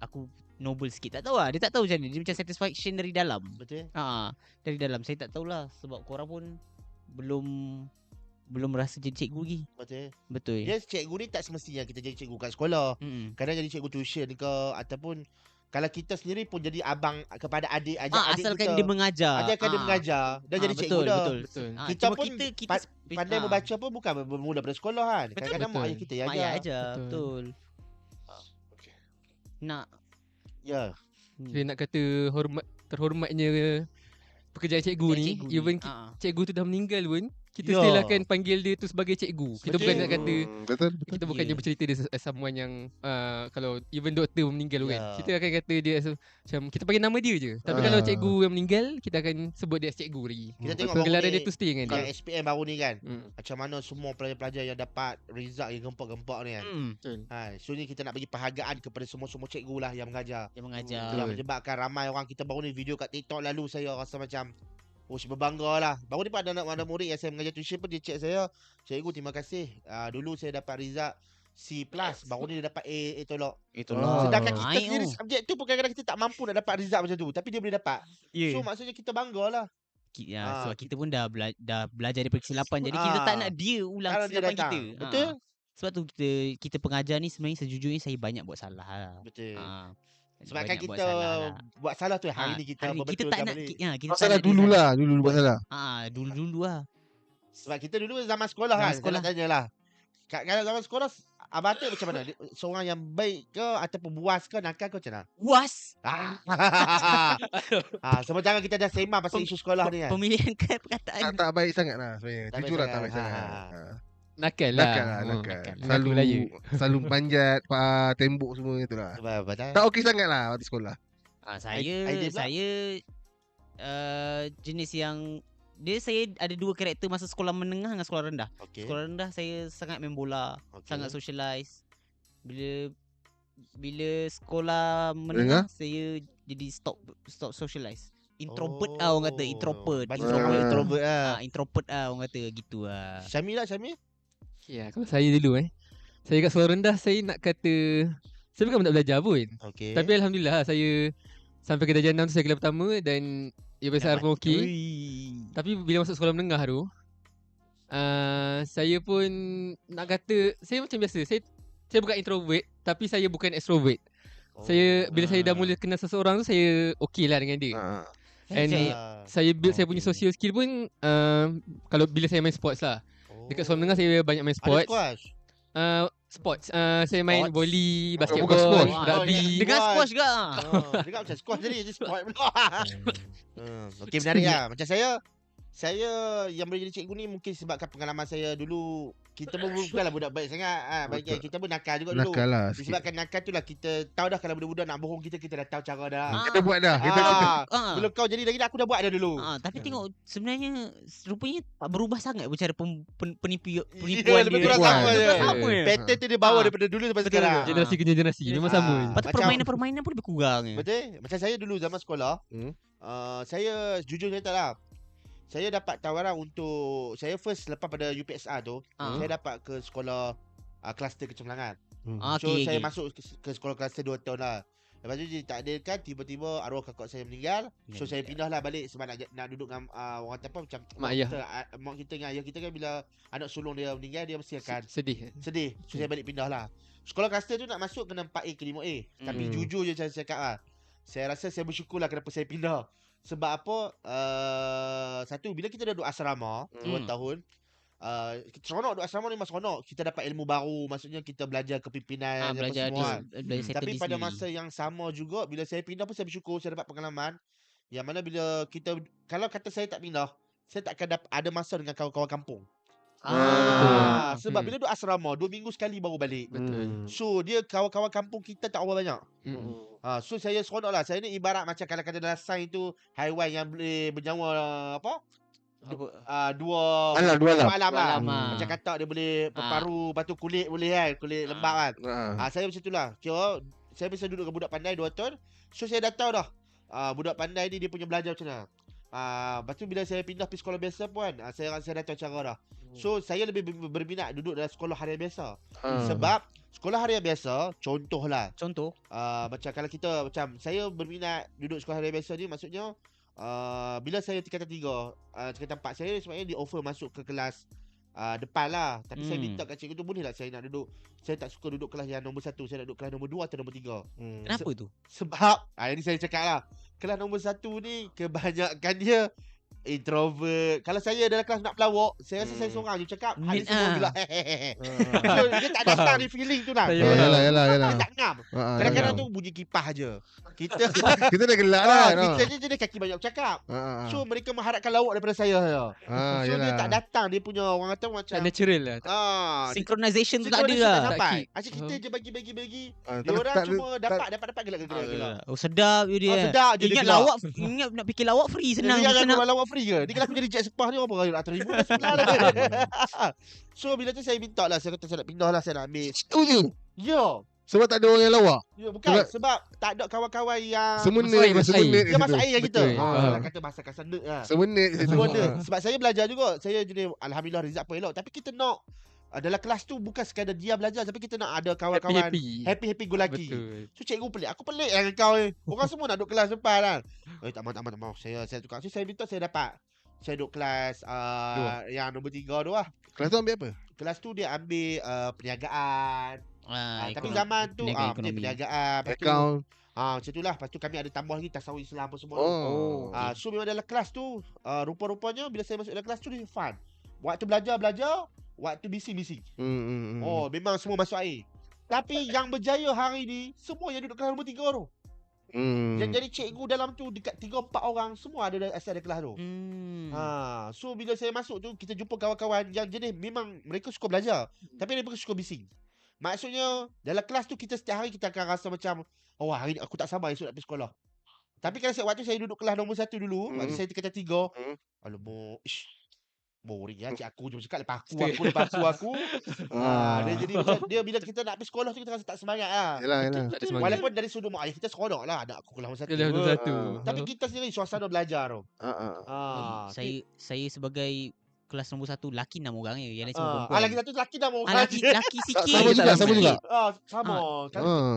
aku noble sikit. Tak tahu lah, dia tak tahu macam ni. Dia macam satisfaction dari dalam. Betul. Dari dalam. Saya tak tahulah sebab korang pun belum rasa jadi cikgu lagi. Betul. Dia cikgu ni tak semestinya kita jadi cikgu kat sekolah. Kadang jadi cikgu tuition ke, ataupun kalau kita sendiri pun jadi abang kepada adik-adik asalkan kita. dia mengajar. Asalkan dia mengajar, dah jadi cikgu dah. Betul. Kita pun kita pandai membaca pun bukan bermula dari sekolah kan. Kadang-kadang mak ayah kita yang ayah ajar. aja. Betul. Nak Ya. Dia nak kata terhormatnya pekerjaan cikgu ni, even cikgu tu dah meninggal pun, kita still akan panggil dia tu sebagai cikgu. Kita bukan nak kata Betul. kita bukannya bercerita dia as someone yang kalau even doktor meninggal kan, kita akan kata dia macam kita panggil nama dia je. Tapi kalau cikgu yang meninggal, kita akan sebut dia as cikgu lagi. Kita tengok gelaran dia tu stay dengan dia. yang SPM baru ni kan. Macam mana semua pelajar-pelajar yang dapat result yang gempak-gempak ni kan. So ni kita nak bagi penghargaan kepada semua cikgu lah yang mengajar. Yang menyebabkan ramai orang kita baru ni video kat TikTok lalu saya rasa macam berbangga lah. Baru ni pun ada murid yang saya mengajar tuition pun dia cek saya, cikgu terima kasih. Dulu saya dapat result C+, baru ni dia dapat A tolak. Sedangkan kita sendiri subjek tu pun kadang-kadang kita tak mampu nak dapat result macam tu, tapi dia boleh dapat. So maksudnya kita bangga lah. Sebab kita pun dah belajar daripada kesilapan. Jadi kita tak nak dia ulang kesilapan kita. Betul. Sebab tu kita pengajar ni sebenarnya sejujurnya saya banyak buat salah lah. Betul. Sebab kan kita buat salah tu hari ni kita kita tak nak Masalah dulu buat salah. Dulu lah. Sebab kita dulu zaman sekolah kan. Sekolah tanyalah. Kalau zaman sekolah Abang Atik macam mana? Seorang yang baik ke ataupun buas ke, nakal ke macam mana? Buas. Sebab jangan kita dah sembang pasal isu sekolah ni kan. Pemilihan perkataan Tak baik sangat lah sebenarnya. Jujur lah tak baik sangat. Nakal lah. Selalu panjat tembok semua itulah. Tak okey sangat lah waktu sekolah. Saya jenis yang saya ada dua karakter masa sekolah menengah dengan sekolah rendah. Okey. Sekolah rendah saya sangat main bola, sangat socialize. Bila sekolah menengah saya jadi stop socialize. Introvert orang kata, introvert. Bahasa orang introvert Introvert orang kata gitu Syamil lah, Syamil. Ya, kalau saya dulu saya kat sekolah rendah saya nak kata saya bukan tak belajar pun. Okey. Tapi alhamdulillah saya sampai ke darjah 6 tu saya kelas pertama dan IPSR pun okey. Tapi bila masuk sekolah menengah tu saya pun nak kata saya macam biasa. Saya bukan introvert tapi saya bukan extrovert. Saya bila saya dah mula kenal seseorang tu saya okey lah dengan dia. And saya build saya punya social skill pun kalau bila saya main sports lah. Dekat sekolah menengah saya banyak main sports. Sports. Saya main volley, basketball, squash. rugby. Dengan squash juga. Dia macam squash jadi sport pula. Okey, menarik lah. Macam saya yang boleh jadi cikgu ni mungkin sebabkan pengalaman saya dulu. Kita pun bukanlah budak baik sangat. Bagi kita pun nakal juga dulu. Nakal lah sikit. Disebabkan nakal tu lah kita tahu dah kalau budak-budak nak bohong kita dah tahu cara dah. Kita buat dah. Bila kau jadi lagi aku dah buat dah dulu. Tapi tengok sebenarnya rupanya tak berubah sangat cara penipuan lebih dia. kurang sama je. Sama je. Pattern tu dia bawa daripada dulu sampai sekarang. Generasi ke generasi memang sama je. Lepas tu permainan-permainan pun lebih kurang. Betul. Macam saya dulu zaman sekolah, saya jujur cerita lah. Saya dapat tawaran untuk saya first lepas pada UPSR tu, saya dapat ke sekolah kluster kecemerlangan. So saya masuk ke sekolah kluster 2 tahun lah. Lepas tu ditakdirkan tiba-tiba arwah kakak saya meninggal. So saya pindah lah balik sebab nak duduk dengan orang kata apa macam mak ayah. Mak kita dengan ayah kita kan bila anak sulung dia meninggal dia mesti akan Sedih. So saya balik pindah lah. Sekolah kluster tu nak masuk kena 4A ke 5A. Tapi jujur je saya cakap lah, saya rasa saya bersyukur lah kenapa saya pindah. Sebab apa, satu, bila kita dah duduk asrama 2 tahun, seronok duduk asrama ni memang seronok. Kita dapat ilmu baru, maksudnya kita belajar kepimpinan belajar semua. settle Tapi pada sendiri. masa yang sama juga, bila saya pindah pun saya bersyukur, saya dapat pengalaman. Yang mana bila kita, kalau kata saya tak pindah, saya tak akan ada masa dengan kawan-kawan kampung. Sebab bila duduk asrama 2 minggu sekali baru balik. Betul. So dia kawan-kawan kampung kita tak orang banyak. So saya seronok lah. Saya ni ibarat macam kalau kata dalam sains tu haiwan yang boleh bernyawa dua alam lah. Macam kata dia boleh berparu, lepas tu kulit boleh kan, kulit lembab kan. Saya macam tu lah. Kira saya bisa duduk dengan budak pandai 2 tahun. So saya dah tahu dah budak pandai ni dia punya belajar macam mana. Lepas tu bila saya pindah pergi sekolah biasa pun saya dah tahu cara dah. So saya lebih berminat duduk dalam sekolah harian biasa. Sebab sekolah harian biasa, contoh macam kalau kita macam saya berminat duduk sekolah harian biasa ni, maksudnya bila saya tingkatan 3, tingkatan 4 saya sebenarnya di offer masuk ke kelas depan lah. Tapi saya minta kat cikgu tu, boleh tak saya nak duduk, saya tak suka duduk kelas yang nombor 1, saya nak duduk kelas nombor 2 atau nombor 3. Kenapa tu? Sebab ini saya cakap lah, kelas nombor 1 ni kebanyakan dia introvert. Kalau saya dalam kelas nak pelawak, saya rasa saya seorang je cakap, habis semua bila so, dia tak datang ni feeling tu lah. Yalah. Tak ngam. Kadang-kadang tu bunyi kipas je. Kita dah gelak lah. Kita je jenis kaki banyak bercakap. So mereka mengharapkan lawak daripada saya. So dia tak datang, dia punya orang kata macam Tak natural lah. Synchronization tu tak ada lah. Sampai asyik kita je bagi. Dia orang cuma dapat gelak. Sedap je dia. Sedap je dia Ingat gelak. lawak, ingat nak fikir lawak free, senang. Lawak free ke? Ni kalau aku jadi jet sepah ni apa nak terima dah sebelah. So bila tu saya minta lah, saya kata saya nak pindah lah, saya nak ambil. Setuju. Ya. Sebab tak ada orang yang lawak. Ya bukan sebab tak ada kawan-kawan yang Semenit dia masuk air yang kita. Betul. Kata bahasa kasar nerd lah. Semenit je tu. Sebab saya belajar juga. Saya jenis alhamdulillah result pun elok, tapi kita nak dalam kelas tu bukan sekadar dia belajar, tapi kita nak ada kawan-kawan happy go lucky. Betul. So cikgu pelik. Aku pelik dengan kau ni. Orang semua nak duduk kelas depan kan. Tak mahu. Saya tukar. So saya minta saya dapat. Saya duduk kelas yang nombor 3 tu lah. Kelas tu ambil apa? Kelas tu dia ambil perniagaan. Tapi zaman tu perniagaan, Account. macam tu lah. Lepas tu kami ada tambah lagi tasawuf Islam apa semua. So memang dalam kelas tu rupa-rupanya bila saya masuk dalam kelas tu dia fun. Waktu belajar, waktu bising. Memang semua masuk air. Tapi yang berjaya hari ni semua yang duduk kelas nombor 3 tu. Yang jadi cikgu dalam tu dekat 3-4 orang semua ada asal dari kelas tu. So bila saya masuk tu kita jumpa kawan-kawan yang jenis memang mereka suka belajar, tapi mereka suka bising. Maksudnya dalam kelas tu kita setiap hari kita akan rasa macam hari ni aku tak sabar esok nak pergi sekolah. Tapi kan waktu saya duduk kelas nombor 1 dulu, waktu saya tingkatan 3, Hmm. alamak, boring lah cik aku je cakap lepas aku, Stay. lepas aku. Dia jadi macam dia bila kita nak pergi sekolah tu kita rasa tak semangat lah. Yelah. Tak ada semangat. Walaupun dari sudut mak ayah kita seronok lah anak aku kelas nombor 1. Kelas nombor 1. Tapi kita sendiri suasana belajar tu. Saya sebagai kelas nombor 1 laki 6 orang je. Yang lain semua perempuan. lagi satu lelaki dah mau Laki sikit. Sama juga, sama juga. Sama.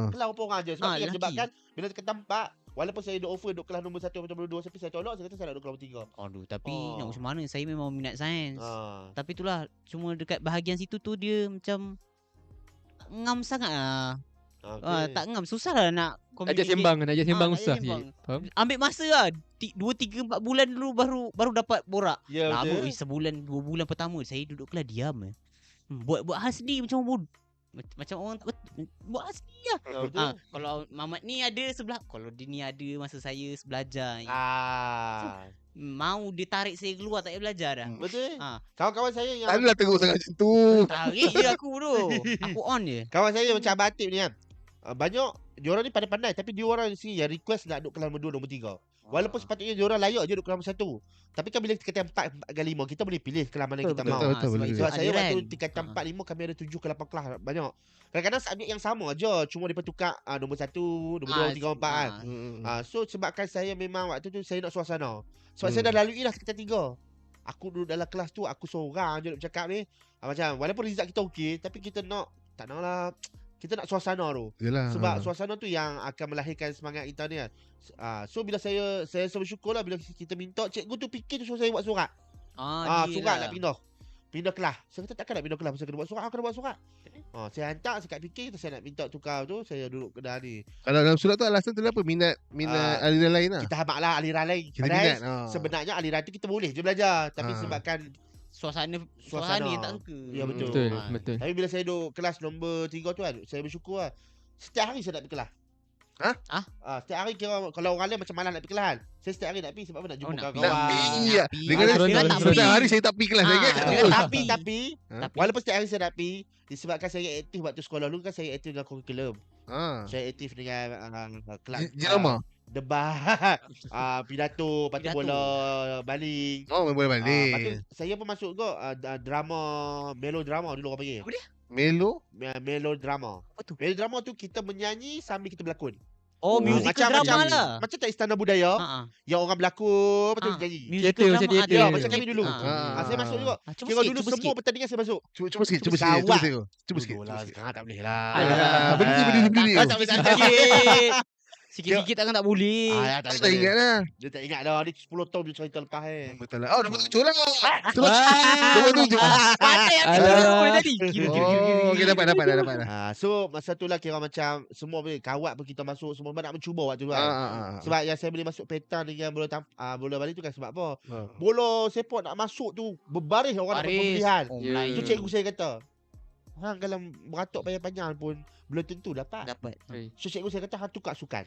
Kelas berapa orang je. Sebab lelaki. sebabkan bila kita tempat walaupun saya duduk offer duduk kelas nombor 1 atau nombor 2 tapi saya tolak, saya kata saya nak duduk kelas nombor 3. Aduh, tapi nak macam mana, saya memang minat sains. Ah. Tapi itulah, cuma dekat bahagian situ tu dia macam ngam sangat lah. Okay. Tak ngam, susah lah nak Ajak sembang nak usah sembang. je. Faham? Ambil masa lah 2, 3, 4 bulan dulu baru dapat borak. Ya Lama betul. sebulan 2 bulan pertama saya duduk kelas diam je. Buat hal sedih macam macam orang tak buat hal sedih lah. Ya, betul. Kalau Mamat ni ada sebelah, kalau dia ni ada masa saya belajar. Mau dia tarik saya keluar tak payah belajar dah. Betul. Ah. Kawan-kawan saya yang Tak adalah teruk sangat macam tu. Tarik je aku tu. Aku on je. kawan saya macam Abang Atib ni kan. Banyak diorang ni pandai-pandai tapi diorang sini yang request nak duduk kelas nombor 2, nombor 3. Walaupun sepatutnya diorang layak je duduk kelas nombor 1. Tapi kan bila kita kata 4 ke 5, kita boleh pilih kelas mana kita mau. betul, sebab boleh. itu Sebab saya aliran. waktu tingkatan 4, 5 kami ada 7 ke 8 kelas banyak. Kadang-kadang subjek yang sama je, cuma dia tukar nombor 1, nombor 2, 3, 4 kan. So sebabkan saya memang waktu tu saya nak suasana. Sebab saya dah lalui dah tingkatan 3. Aku duduk dalam kelas tu aku seorang je nak bercakap ni. Macam walaupun result kita okey tapi kita tak nak lah. Kita nak suasana tu. Yelah. Sebab suasana tu yang akan melahirkan semangat kita ni kan. So bila saya bersyukur lah bila kita minta cikgu tu fikir tu suruh saya buat surat. Surat nak pindah kelas. Saya kata takkan nak pindah kelas pasal kena buat surat. Kena buat surat. Saya hantar saya kat fikir saya nak minta tukar tu saya duduk kedah ni. Kalau dalam surat tu alasan tu apa? Minat aliran lain lah. Kita hamak lah aliran lain. Kita Padahal minat. sebenarnya aliran tu kita boleh je belajar. Tapi sebabkan Suasana Suasana. yang tak suka. Ya, betul. Betul. tapi bila saya duduk kelas nombor 3 tu kan saya bersyukur lah. Setiap hari saya nak pergi kelas. Setiap hari kira kalau orang lain macam malas nak pergi kelas kan. Saya setiap hari nak pergi sebab apa nak jumpa nak kawan-kawan. Iya. Dengan setiap hari saya tak pergi kelas saya Tapi walaupun setiap hari saya nak pergi disebabkan saya aktif waktu sekolah dulu kan saya aktif dengan kurikulum. Saya aktif dengan kelas Jenama. debat, pidato, lepas tu bola baling. Boleh Lepas tu balik. saya pun masuk ke drama, melodrama dulu orang panggil. Apa dia? Melo. Melodrama. Apa tu? Melodrama tu kita menyanyi sambil kita berlakon. Musical drama lah. Macam tak Istana Budaya yang orang berlakon lepas tu nyanyi. Theater, macam theater. Ya, macam kami dulu. Ah. Saya masuk juga. Cuba Kira sikit, dulu cuba semua sikit. pertandingan saya masuk. Cuba sikit. Cuba sikit. Sekarang tak boleh lah. Berdiri. Tak boleh sikit. Sikit-sikit takkan tak boleh. Tak Tak ingat lah. Dia tak ingat dah. Ni 10 tahun dia cerita lepas Betul lah. Nombor 7 lah. Nombor 7. Pandai aku boleh tadi. Okey dapat dah. So masa tu lah kira macam semua kawat pun kita masuk. Semua nak mencuba waktu tu kan. Sebab yang saya boleh masuk petang dengan bola balik tu kan sebab apa? Bola sepak nak masuk tu berbaris orang nak pemilihan. Tu cikgu saya kata. Hang kalau beratok panjang-panjang pun belum tentu dapat. So cikgu saya kata hang tukar sukan.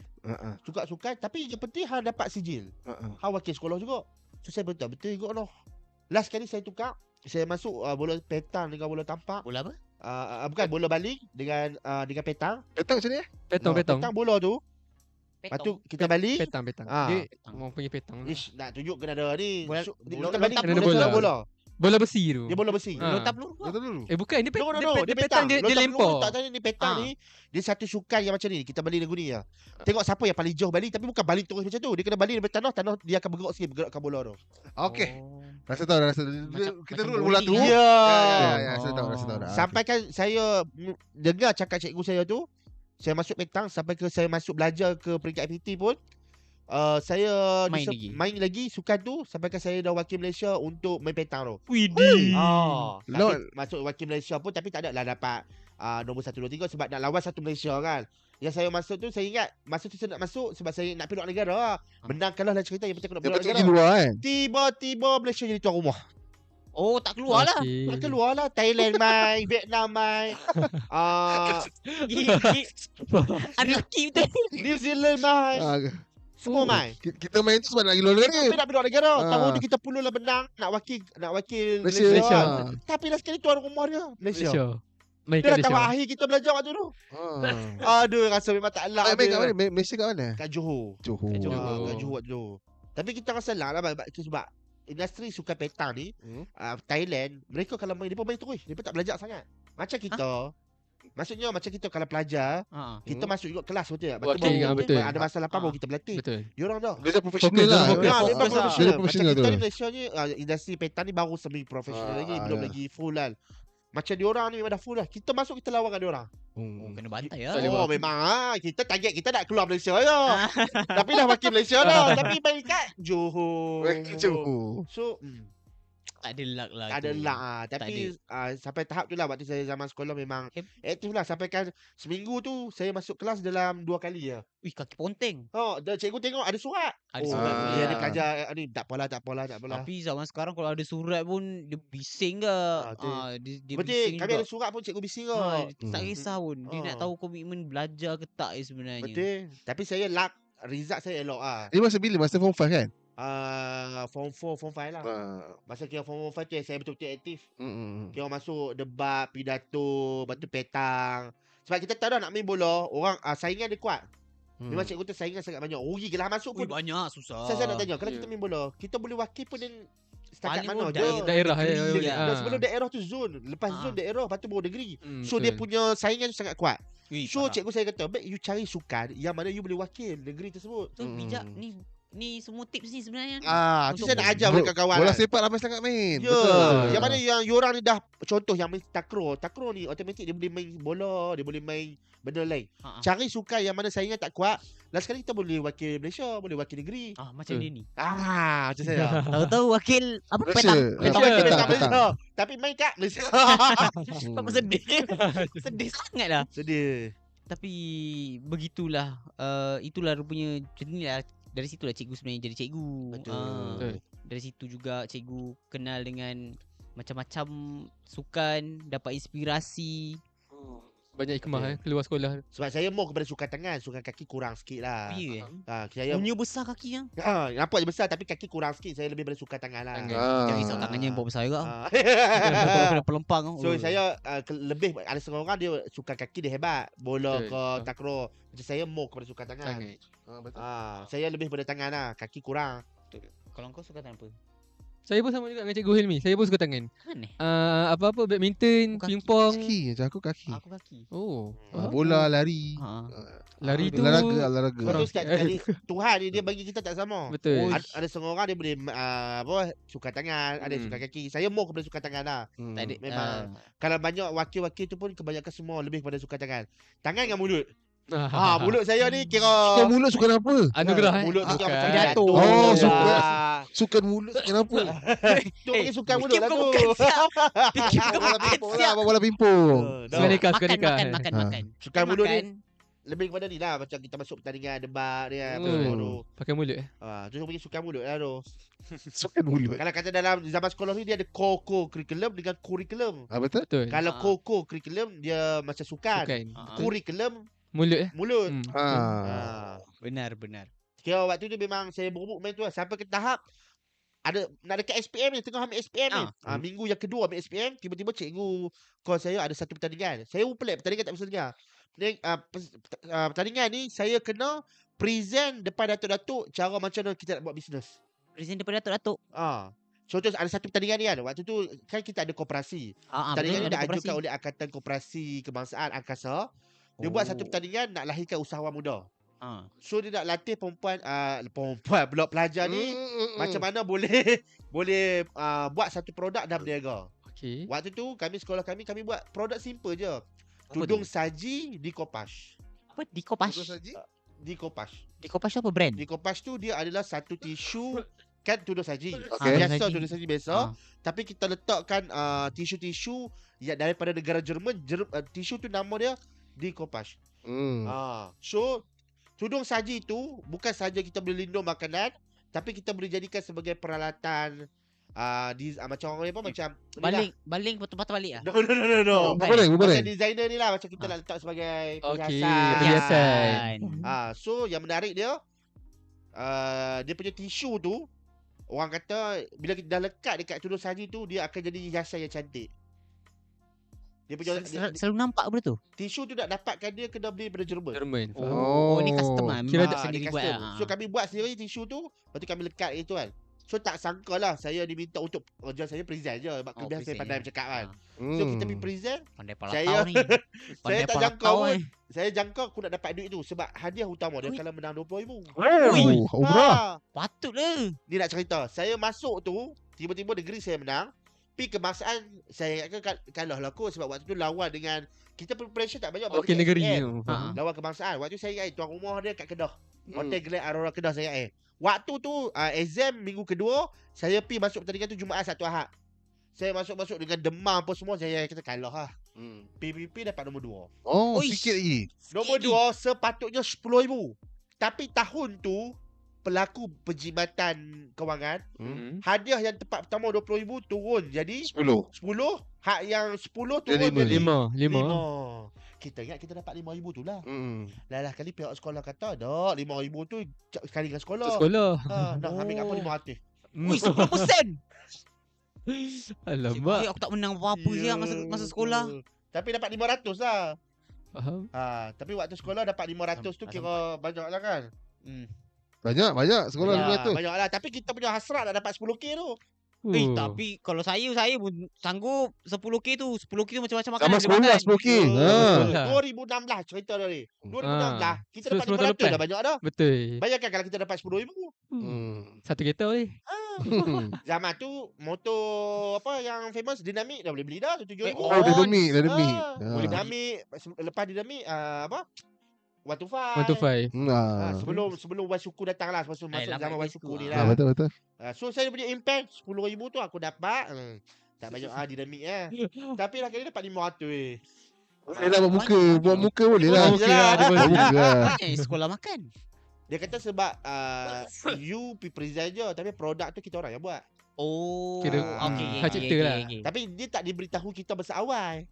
Tukar sukan tapi yang penting hang dapat sijil. Hang wakil sekolah juga. So saya betul juga noh. Last kali saya tukar, saya masuk bola petang dengan bola tampak. Bola apa? Bukan bola baling dengan petang. Petang macam ni? Petang. Petang bola tu. Lepas tu kita baling. Petang. Dia orang panggil petang. Ish, nak tunjuk kena ada ni. Bola- Kita baling kena bola. bola. Bola besi tu. Dia bola besi. Lontar peluru. Betul dulu. Bukan dia Dia petang dia Lontar lempar. peluru Tak tanya ni petang ni. Dia satu sukan yang macam ni. Kita baling lagu ni lah. Tengok siapa yang paling jauh baling. Tapi bukan baling terus macam tu. Dia kena baling daripada tanah dia akan bergerak sikit. Bergerakkan bola tu. Okey. Rasa tahu. Kita macam rule bola tu. bowling. Ya, rasa tahu. Sampai kan saya dengar cakap cikgu saya tu. Saya masuk petang. Sampai ke saya masuk belajar ke peringkat FPT pun. Saya main lagi sukan tu. Sampai ke saya dah wakil Malaysia untuk main petang tu. Widih. Tapi masuk wakil Malaysia pun tapi tak ada lah dapat nombor 1, 2, 3 sebab nak lawan satu Malaysia kan. Yang saya masuk tu saya ingat masa tu saya nak masuk sebab saya nak pergi luar negara. Menang kalah lah cerita yang penting aku nak Dia pergi luar pergi negara. luar kan. Tiba-tiba Malaysia jadi tuan rumah. Oh, tak keluar lah. Tak keluar lah. Thailand main, Vietnam main, Unlucky betul. New Zealand main. Semua main. Kita main tu sebab nak pergi luar negara. Tapi nak pergi luar negara. Tahun ni kita puluh lah menang nak wakil Malaysia. Tapi last kali tuan rumah dia Malaysia. Main Dia kat dah tamat Malaysia. akhir kita belajar waktu tu. Ah. Aduh, rasa memang tak elak Main kat dia. mana? Malaysia kat mana? Kat Johor. Johor. Kat Johor waktu tu. Tapi kita rasa lah sebab industri sukan petang ni Thailand, mereka kalau main, mereka main terus. Mereka tak belajar sangat. Macam kita. Maksudnya macam kita kalau pelajar, kita masuk juga kelas betul tak? Lepas tu Okey, baru betul. ada masa lapang baru kita berlatih. Betul. Diorang dah. Dia dah profesional Fokus, lah. fokus. Memang Fokus memang lah. profesional. Dia profesional Macam kita tu. ni Malaysia ni industri petang ni baru semi profesional lagi, belum ya. lagi full kan. Macam diorang ni memang dah full lah. Kita masuk kita lawan dengan diorang. Kena bantai Tak lah. boleh Oh memang kita target kita nak keluar Malaysia ya. Tapi dah wakil Malaysia dah. Tapi main kat Johor. Johor. So Tak ada luck lah. ada tu. lah tapi sampai tahap tu lah waktu saya zaman sekolah memang aktif lah sampai kan seminggu tu saya masuk kelas dalam 2 kali ya. Wih, kaki ponteng. Oh, cikgu tengok ada surat. Ada Oh, surat dia tu. ada pelajar ni tak apalah. Tapi zaman sekarang kalau ada surat pun dia bising ke. betul. Dia Betul, bising kami juga. ada surat pun cikgu bising Dia tak kisah pun. Dia nak tahu komitmen belajar ke tak sebenarnya. Betul. Tapi saya luck result saya elok Dia masa bila? Masa form 5 kan? Form 4, form 5 lah. Masa kira form 5 tu saya betul-betul aktif. Hmm. Kira masuk debat, pidato, lepas tu petang. Sebab kita tahu dah nak main bola, orang saingan dia kuat. Memang cikgu tu saingan sangat banyak. Rugi ke lah masuk Ui, pun. banyak susah. Saya nak tanya, kalau kita main bola, kita boleh wakil pun dan setakat Paling mana pun je. Daerah negeri ya. Dan sebelum daerah tu zone. Lepas zone daerah, lepas tu baru negeri. So betul. dia punya saingan sangat kuat. Ui, So parah. cikgu saya kata, baik you cari sukan yang mana you boleh wakil negeri tersebut. Tu bijak ni semua tips ni sebenarnya. Tu saya nak ajar Bo- mereka kawan. Bola sepak ramai sangat main. Ya, Betul. yang mana yang orang ni dah contoh yang main takraw. Takraw ni automatik dia boleh main bola, dia boleh main benda lain. Cari sukan yang mana saingan tak kuat. Last kali kita boleh wakil Malaysia, boleh wakil negeri. Macam dia ni. Macam saya. Tahu-tahu wakil apa Malaysia. petang. Petang Malaysia. petang Malaysia. Tapi main kat Malaysia. Apa sedih. Sedih sangat lah. Sedih. Tapi begitulah. Itulah rupanya macam ni lah. Dari situlah cikgu sebenarnya jadi cikgu. Betul. Dari situ juga cikgu kenal dengan macam-macam sukan, dapat inspirasi. Banyak hikmah keluar sekolah. Sebab saya more kepada sukan tangan, sukan kaki kurang sikit lah. Ya. Saya Punya besar kaki yang. nampak je besar tapi kaki kurang sikit. Saya lebih pada sukan tangan lah. Jangan risau tangannya yang buat besar juga. Ah. Kena pelempang. So saya lebih ada setengah orang dia sukan kaki dia hebat. Bola Betul. ke takraw. Macam saya more kepada sukan tangan. Saya lebih pada tangan lah. Kaki kurang. Kalau kau suka tangan apa? Saya pun sama juga dengan Cikgu Hilmi. Saya pun suka tangan. Mana? Apa-apa badminton, Kaki. pingpong. Kaki macam aku kaki. Aku kaki. Oh. Bola, lari. Lari tu Olahraga. Betul sekali. Tuhan ni dia bagi kita tak sama. Betul. Ada setengah orang dia boleh sukan tangan, ada sukan kaki. Saya more kepada sukan tangan lah. Tak ada. Memang. Kalau banyak wakil-wakil tu pun kebanyakan semua lebih pada sukan tangan. Tangan dengan mulut. Mulut saya ni kira Sukan mulut sukan apa? Anugerah. mulut tu Bukan. macam Pidato. Oh, sukan. Ah, Sukan mulut kenapa? tu bagi sukan mulut lah tu. Fikir kau Bola bukan pimpong siap. lah, bola pimpong. Suka nikah, suka Makan, nikah. makan. Sukan mulut ni lebih kepada ni lah. Macam kita masuk pertandingan debat ni lah. apa semua tu. Pakai mulut Tu bagi sukan mulut lah tu. Sukan mulut. Kalau kata dalam zaman sekolah ni dia ada core curriculum dengan curriculum. Betul? Betul. Kalau core curriculum dia macam sukan. Bukan. Curriculum Mulut mulut. Benar. Kira waktu tu memang saya berebut main tu lah. Sampai ke tahap ada nak dekat SPM ni, tengah ambil SPM ni. Minggu yang kedua ambil SPM, tiba-tiba cikgu call saya ada satu pertandingan. Saya pun pelik, pertandingan tak bisa dengar. Pertandingan ni saya kena present depan datuk-datuk cara macam mana kita nak buat bisnes. Present daripada Datuk-Datuk. Contoh ada satu pertandingan ni kan. Waktu tu kan kita ada koperasi. Pertandingan ni diajukan oleh Angkatan Koperasi Kebangsaan Angkasa. Dia buat satu pertandingan nak lahirkan usahawan muda. So dia nak latih perempuan blok pelajar ni macam mana boleh buat satu produk dan berniaga. Okey. Waktu tu sekolah kami buat produk simple je. Tudung saji di Kopash. Apa? Dikopas. Di Kopash. Dikopas apa brand? Di Kopash tu dia adalah satu tisu kan tudung saji. Okay. Biasa Saji. tudung saji biasa. Tapi kita letakkan tisu-tisu yang daripada negara Jerman. Tisu tu nama dia di Kopash. So tudung saji tu bukan saja kita boleh lindung makanan, tapi kita boleh jadikan sebagai peralatan macam orang apa macam Baling patah balik ah. No. Berbareng. Macam designer ni lah, macam kita nak letak sebagai Okey, perhiasan. perhiasan. So yang menarik dia dia punya tisu tu orang kata bila kita dah lekat dekat tudung saji tu dia akan jadi hiasan yang cantik. Dia punya Selalu nampak benda tu. tisu tu nak dapatkan dia kena beli daripada Jerman. Jerman. Faham. Oh, ni custom lah. Kira Memang ada sendiri dia buat custom. lah. So kami buat sendiri tisu tu, lepas tu kami lekat itu kan. So tak sangka lah saya diminta untuk kerja saya present je. Sebab kelebihan saya present pandai je. bercakap kan. Hmm. So kita pergi present, Pandai Saya- palatau ni. saya Pandai tak jangka palatau pun. ni. Saya jangka aku nak dapat duit tu sebab hadiah utama dia Ui. kalau menang 20,000. Umrah. Patutlah. Dia nak cerita, saya masuk tu, tiba-tiba negeri saya menang. Pi kebangsaan saya ingatkan kalah lah kot sebab waktu tu lawan dengan kita preparation tak banyak Okey bagi negeri. SPM. Faham. Lawan kebangsaan. Waktu tu saya ingat tuan rumah dia kat Kedah. Hmm. Hotel Grand Aurora Kedah saya ingat. Waktu tu exam minggu kedua, saya pi masuk pertandingan tu Jumaat Sabtu Ahad. Saya masuk dengan demam apa semua, saya kata kalah lah. Hmm. PPP dapat nombor 2. Oh, Uish. sikit lagi. Nombor 2 sepatutnya 10,000. Tapi tahun tu pelaku perkhidmatan kewangan, Hmm. hadiah yang tempat pertama 20,000 turun jadi 10. 10, hak yang 10 turun Jadi jadi 5. 5. Kita ingat kita dapat 5,000 tu lah. Hmm. Lalah kali pihak sekolah kata, "Dak, 5,000 tu sekali dengan sekolah." Sekolah. Nak ambil kat apa 500. Ui, 10%. Alamak. Aku tak menang apa-apa Ya, masa sekolah. betul. Tapi dapat 500 lah. Faham. Tapi waktu sekolah dapat 500 tu kira banyak lah kan. Banyak sekolah Banyak, 500. banyak lah. Tapi kita punya hasrat nak dapat 10K tu. Tapi kalau saya pun sanggup 10K tu. 10K tu macam-macam makanan Sama boleh sekolah makan. 10K. Betul. 2016 cerita tadi. 2016 kita dapat 10 tahun 500 lepas. dah banyak dah. Betul. Bayangkan kalau kita dapat 10,000. Satu kereta ni. Zaman tu motor apa yang famous dinamik dah boleh beli dah 7,000. Oh, dinamik. Boleh dinamik lepas dinamik apa? 125. 125. Sebelum Wasuku datang lah. Masuk lama zaman lagi Wasuku tu. ni Ah, lah. betul. So saya punya impact 10,000 tu aku dapat. Tak banyak dinamik Tapi lah kali dapat 500 Boleh lah buat muka boleh lah. Buat muka lah, dia boleh. Buat muka lah. Banyak sekolah makan. Dia kata sebab you pergi present je tapi produk tu kita orang yang buat. Oh, Kira, okey. hak cipta lah. Tapi dia tak diberitahu kita masa awal.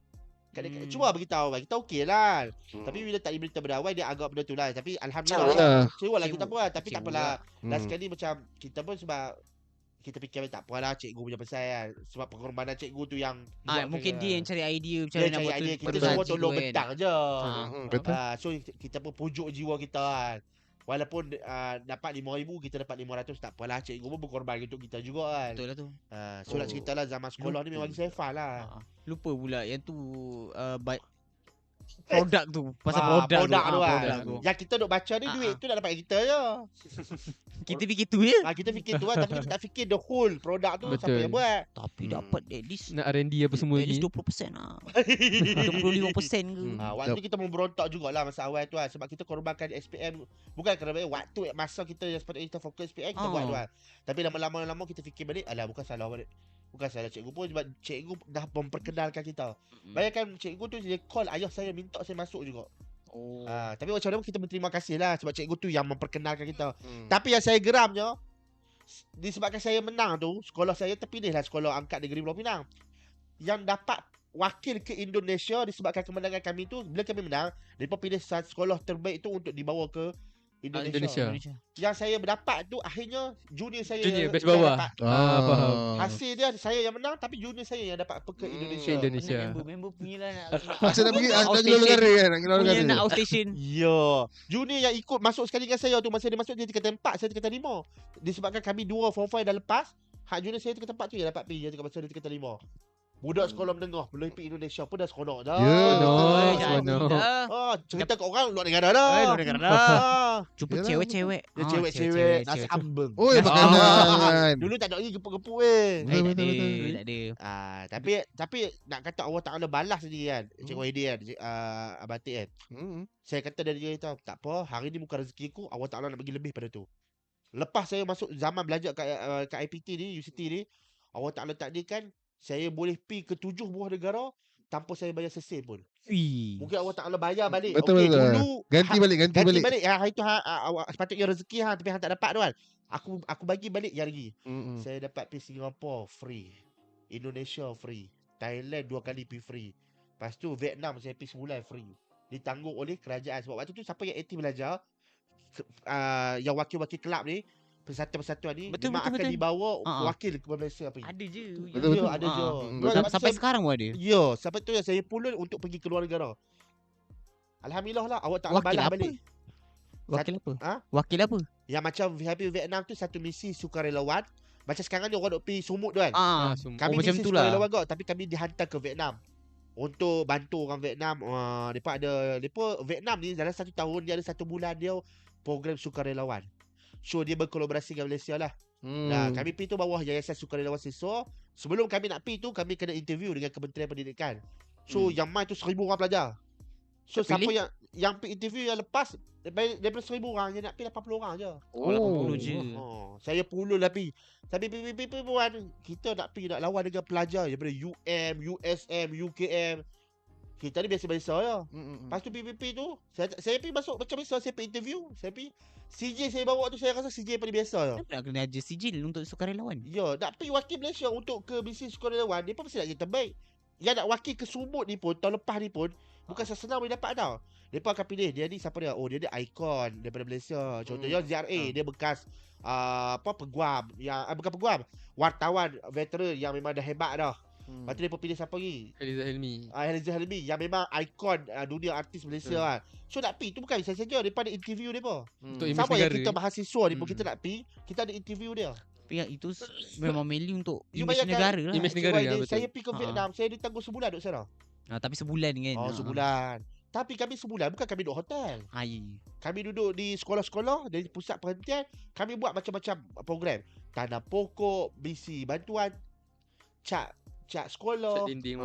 Hmm. Cuba beritahu kita okey lah. Hmm. Tapi bila tak diberitahu pada awal dia agak benda tu lah. Tapi Kecewa alhamdulillah lah. kecewa lah kita buat. Tapi tak Kecewa apalah. Last Hmm. sekali macam kita pun sebab kita fikir tak apalah cikgu punya pasal kan. Sebab pengorbanan cikgu tu yang Mungkin dia yang cari idea macam dia mana nak cari buat idea. tu. Kita betul semua haji tolong tu kan. bentang je. Betul. So kita pun pujuk jiwa kita kan. Walaupun dapat 5,000 kita dapat 500 tak apalah, cikgu pun berkorban untuk kita juga kan. Betul lah tu. So nak cerita lah zaman sekolah ni memang bagi saya fun lah. Lupa pula yang tu produk tu. Pasal produk produk tu kan. produk tu. Yang kita duk baca ni duit tu nak dapat kita je. Kita fikir tu je. Kita fikir tu lah tapi kita tak fikir the whole produk tu siapa Betul. yang buat. Tapi dapat at least Nak R&D apa semua at least lagi. 20% lah. 25% ke. Waktu tu kita memberontak jugalah masa awal tu kan. Sebab kita korbankan SPM. Bukan kerana waktu masa kita yang sepatutnya kita fokus SPM kita buat tu kan. Tapi lama-lama kita fikir balik, alah bukan salah balik. Bukan salah cikgu pun sebab cikgu dah memperkenalkan kita. Bayangkan cikgu tu dia call ayah saya minta saya masuk juga. Oh. Tapi macam mana pun kita berterima kasih lah sebab cikgu tu yang memperkenalkan kita. Hmm. Tapi yang saya geramnya disebabkan saya menang tu, sekolah saya terpilih lah sekolah angkat negeri Pulau Pinang. Yang dapat wakil ke Indonesia disebabkan kemenangan kami tu, bila kami menang, mereka pilih sekolah terbaik tu untuk dibawa ke Indonesia. Yang saya berdapat tu akhirnya junior saya Junior, yang batch bawah. dapat. Faham. Hasil dia saya yang menang tapi junior saya yang dapat ke Indonesia. Indonesia. Member punya lah nak Masa nak pergi nak outstation. keluar negara kan, nak keluar Punya negara. nak outstation. Ya, junior yang ikut masuk sekali dengan saya tu, masa dia masuk dia tingkatan 4, saya tingkatan 5. Disebabkan kami dua form 5 dah lepas, hak junior saya tingkatan 4 tu yang dapat pergi dia masa dia tingkatan 5. Budak sekolah menengah belum pergi Indonesia pun dah seronok dah. Seronok. Cerita kat orang luar negara dah. Luar negara dah. Yalah, Jumpa cewek-cewek. Dia cewek-cewek nasi ambeng. Oh, makanan. Dulu tak ada lagi gepuk-gepuk weh. Betul, Tak betul, ada. betul. Tak ada. Tapi nak kata Allah Taala balas ni kan. Cikgu Aidi kan, Abatik kan. Saya kata dari dia tu, tak apa, hari ni bukan rezeki aku, Allah Taala nak bagi lebih pada tu. Lepas saya masuk zaman belajar kat IPT ni, UCT ni, Allah Taala takdirkan saya boleh pergi ke 7 buah negara tanpa saya bayar sesen pun. Mungkin Allah Taala bayar balik. Betul, Okey, betul. dulu Ganti balik. Hari tu awak sepatutnya rezeki tapi hang tak dapat tu kan. Aku bagi balik yang lagi. Saya dapat pergi Singapura free. Indonesia free. Thailand 2 kali pergi free. Lepas tu Vietnam saya pergi sebulan free. Ditanggung oleh kerajaan. Sebab waktu tu siapa yang aktif belajar, yang wakil-wakil kelab ni, persatuan ni Betul, memang betul, akan betul. dibawa Ha. wakil ke Malaysia pergi. Ada je. Betul, betul. Ada je. betul. Sampai sekarang pun ada. Ya, sampai tu yang saya pulun untuk pergi keluar negara. Alhamdulillah lah awak tak Wakil balas apa? balik. Wakil apa? Ha? Wakil apa? Yang macam VIP Vietnam tu satu misi sukarelawan. Macam sekarang ni orang duk pergi Sumut tu kan. Kami macam misi tu lah. sukarelawan kau tapi kami dihantar ke Vietnam untuk bantu orang Vietnam. Depa Vietnam ni dalam 1 tahun dia ada 1 bulan dia program sukarelawan. So dia berkolaborasi dengan Malaysia lah. Nah, kami pergi tu bawah Yayasan Sukarelawan Siswa. Sebelum kami nak pergi tu kami kena interview dengan Kementerian Pendidikan. So yang main tu 1,000 orang pelajar. So siapa Terpilih? yang pergi interview yang lepas daripada 1,000 orang yang nak pergi 80 orang je. Oh, 80 je. Saya puluh lah pergi. Tapi puan kita nak pergi nak lawan dengan pelajar daripada UM, USM, UKM. Kita ni biasa-biasa je. Lepas tu PPP tu saya pergi masuk macam biasa, saya pergi interview, saya pergi CJ saya bawa tu saya rasa CJ paling biasa je. Kenapa nak kena aja sijil untuk sukarelawan? Ya, nak pergi wakil Malaysia untuk ke misi sukarelawan, dia pun mesti nak jadi terbaik. Yang nak wakil ke Sumut ni pun, tahun lepas ni pun, bukan sesenang boleh dapat tau. Mereka akan pilih, dia ni siapa dia? Oh, dia ada ikon daripada Malaysia. Contohnya ZRA, dia bekas peguam. Bukan peguam, wartawan, veteran yang memang dah hebat dah. Lepas tu dia pun pilih siapa lagi? Eliza Helmi. Eliza Helmi yang memang ikon dunia artis Malaysia kan. So nak pergi tu bukan saya saja, daripada interview dia pun. Untuk imej Sama yang negara. kita mahasiswa ni pun kita nak pergi, kita ada interview dia. Tapi yang itu memang mainly untuk You image bayangkan negara lah. image negara, ya, betul. Saya pergi ke Vietnam, saya ditangguh sebulan duduk sana. Tapi sebulan kan. Oh, sebulan. Tapi kami sebulan bukan kami duduk hotel. Ya. Kami duduk di sekolah-sekolah, dari pusat perhentian, kami buat macam-macam program. Tanam pokok, misi bantuan, cat sekolah. Cat dinding.